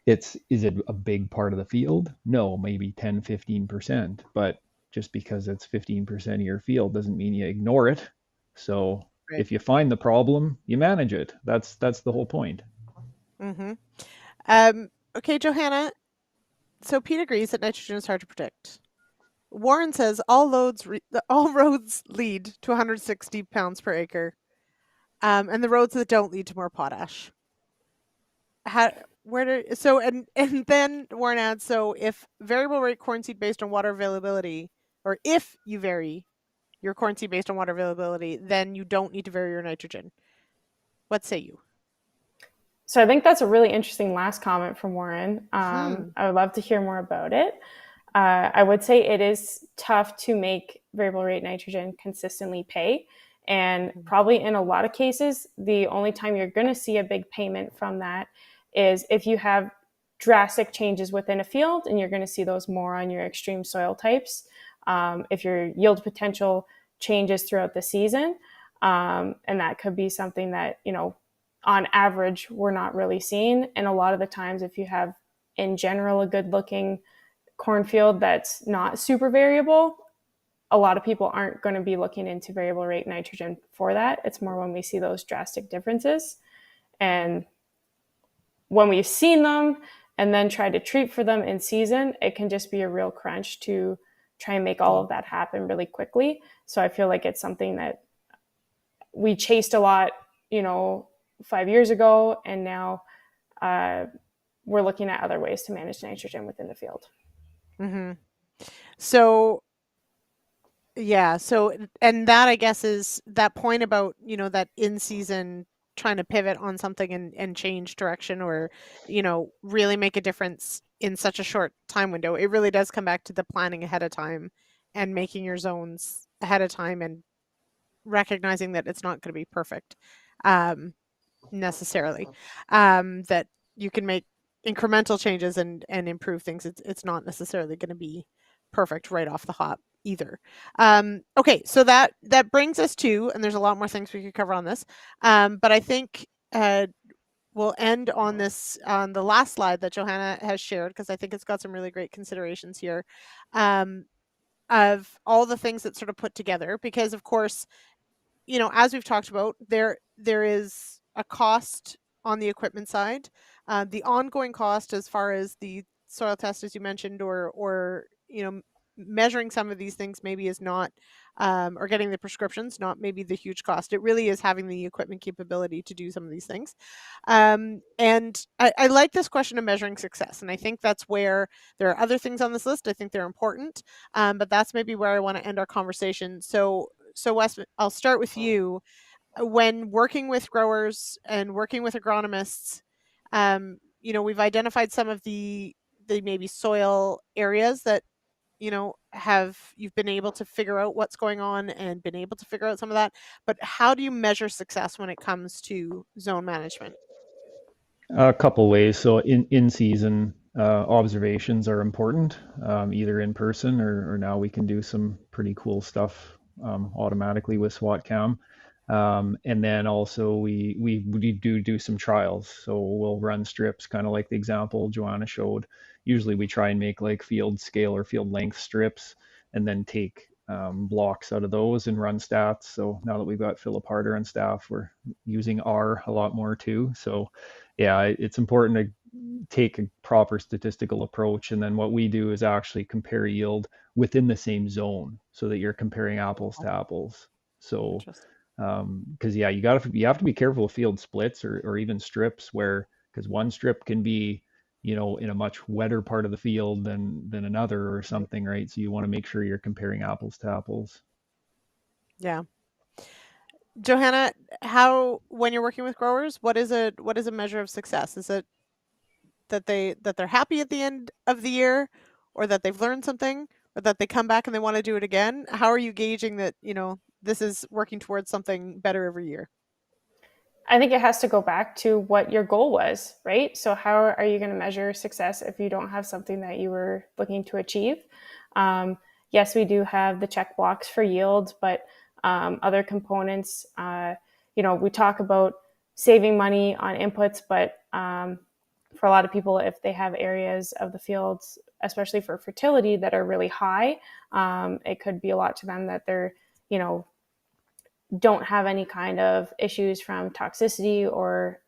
is it a big part of the field? No, maybe 10-15%, but just because it's 15% of your field doesn't mean you ignore it. So Right. if you find the problem, you manage it. That's the whole point. Mm-hmm. Okay, Johanna. So Pete agrees that nitrogen is hard to predict. Warren says all roads lead to 160 pounds per acre, and the roads that don't lead to more potash. And then Warren adds, so if variable rate corn seed based on water availability, or if you vary your corn seed based on water availability, then you don't need to vary your nitrogen. What say you? So I think that's a really interesting last comment from Warren. I would love to hear more about it. I would say it is tough to make variable rate nitrogen consistently pay. And probably in a lot of cases, the only time you're going to see a big payment from that is if you have drastic changes within a field, and you're going to see those more on your extreme soil types. If your yield potential changes throughout the season, and that could be something that, on average, we're not really seeing. And a lot of the times, if you have, in general, a good looking cornfield that's not super variable, a lot of people aren't going to be looking into variable rate nitrogen for that. It's more when we see those drastic differences. And when we've seen them and then try to treat for them in season, it can just be a real crunch to try and make all of that happen really quickly. So I feel like it's something that we chased a lot, 5 years ago, and now we're looking at other ways to manage nitrogen within the field. Mm-hmm. So, yeah. So, and that, I guess, is that point about, that in season trying to pivot on something and change direction, or, really make a difference in such a short time window. It really does come back to the planning ahead of time and making your zones ahead of time, and recognizing that it's not going to be perfect. Necessarily, that you can make incremental changes and improve things. It's not necessarily going to be perfect right off the hop either. Okay, so that brings us to, and there's a lot more things we could cover on this, but I think we'll end on this, on the last slide that Johanna has shared, because I think it's got some really great considerations here, of all the things that sort of put together, because of course, as we've talked about, there is a cost on the equipment side, the ongoing cost as far as the soil test, as you mentioned, or measuring some of these things maybe is not, or getting the prescriptions, not maybe the huge cost. It really is having the equipment capability to do some of these things. And I like this question of measuring success, and I think that's where there are other things on this list. I think they're important, but that's maybe where I want to end our conversation. So Wes, I'll start with you. When working with growers and working with agronomists, we've identified some of the maybe soil areas that you've been able to figure out what's going on and been able to figure out some of that. But how do you measure success when it comes to zone management? A couple ways. So in season observations are important, either in person, or now we can do some pretty cool stuff automatically with SWOT-CAM. And then also we do some trials. So we'll run strips, kind of like the example Johanna showed. Usually we try and make like field scale or field length strips, and then take blocks out of those and run stats. So now that we've got Philip Harder on staff, we're using R a lot more too. So yeah, it's important to take a proper statistical approach. And then what we do is actually compare yield within the same zone, so that you're comparing apples to apples. So because yeah, you have to be careful of field splits, or even strips, where, because one strip can be in a much wetter part of the field than another or something, right? So you want to make sure you're comparing apples to apples. Yeah. Johanna, when you're working with growers, what is a measure of success? Is it that they're happy at the end of the year, or that they've learned something, or that they come back and they want to do it again? How are you gauging that, this is working towards something better every year? I think it has to go back to what your goal was, right? So how are you going to measure success if you don't have something that you were looking to achieve? Yes, we do have the check blocks for yield, but other components, we talk about saving money on inputs, but for a lot of people, if they have areas of the fields, especially for fertility, that are really high, it could be a lot to them that they're, don't have any kind of issues from toxicity or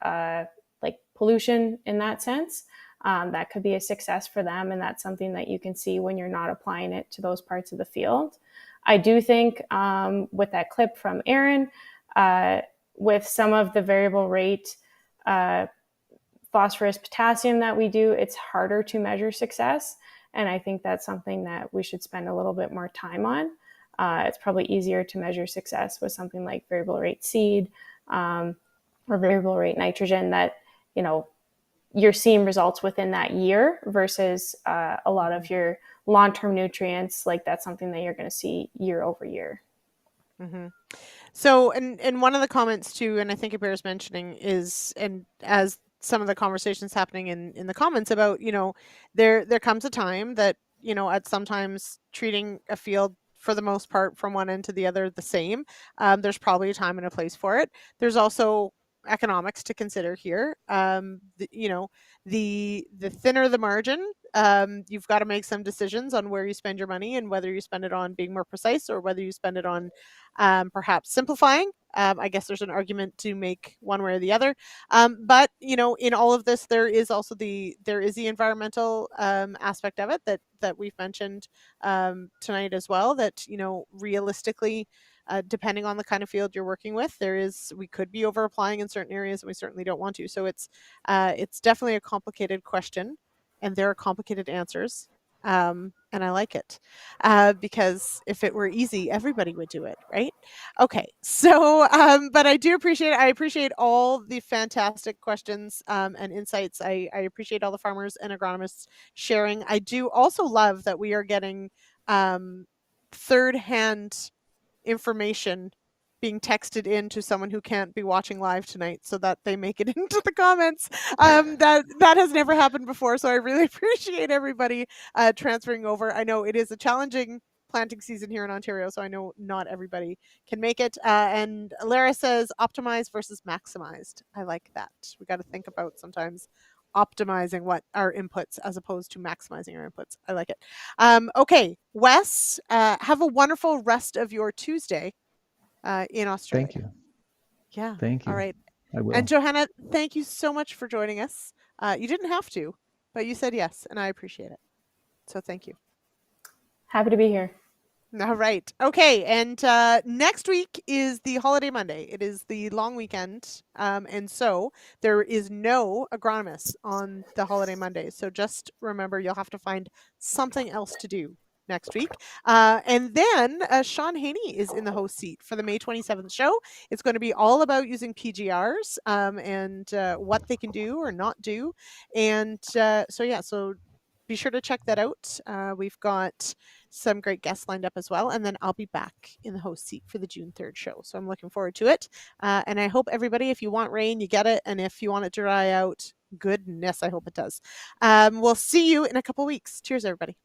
like pollution in that sense. That could be a success for them, and that's something that you can see when you're not applying it to those parts of the field. I do think with that clip from Aaron, with some of the variable rate phosphorus, potassium that we do, it's harder to measure success. And I think that's something that we should spend a little bit more time on. It's probably easier to measure success with something like variable rate seed or variable rate nitrogen that, you're seeing results within that year versus a lot of your long-term nutrients. Like that's something that you're going to see year over year. Mm-hmm. So, and one of the comments too, and I think it bears mentioning is, and as some of the conversations happening in the comments about, there comes a time that, at sometimes treating a field for the most part from one end to the other the same, there's probably a time and a place for it. There's also economics to consider here. The thinner the margin, you've got to make some decisions on where you spend your money and whether you spend it on being more precise or whether you spend it on perhaps simplifying. I guess there's an argument to make one way or the other. But in all of this, there is also the environmental aspect of it that we've mentioned tonight as well. That realistically, depending on the kind of field you're working with, we could be over applying in certain areas, and we certainly don't want to. So it's definitely a complicated question, and there are complicated answers. And I like it because if it were easy, everybody would do it, right? Okay, so but I appreciate all the fantastic questions and insights. I appreciate all the farmers and agronomists sharing. I do also love that we are getting third-hand information being texted in to someone who can't be watching live tonight so that they make it into the comments. That has never happened before, so I really appreciate everybody transferring over. I know it is a challenging planting season here in Ontario, so I know not everybody can make it. And Lara says optimized versus maximized. I like that. We got to think about sometimes optimizing what our inputs as opposed to maximizing our inputs. I like it. Okay, Wes, have a wonderful rest of your Tuesday in Australia. Thank you. Yeah. Thank you. All right. I will. And Johanna, thank you so much for joining us. You didn't have to, but you said yes, and I appreciate it. So thank you. Happy to be here. All right. Okay. And next week is the holiday Monday. It is the long weekend. And so there is no agronomists on the holiday Monday. So just remember, you'll have to find something else to do next week. And then Sean Haney is in the host seat for the May 27th show. It's going to be all about using PGRs and what they can do or not do. And so be sure to check that out. We've got some great guests lined up as well. And then I'll be back in the host seat for the June 3rd show. So I'm looking forward to it. And I hope everybody, if you want rain, you get it. And if you want it to dry out, goodness, I hope it does. We'll see you in a couple weeks. Cheers, everybody.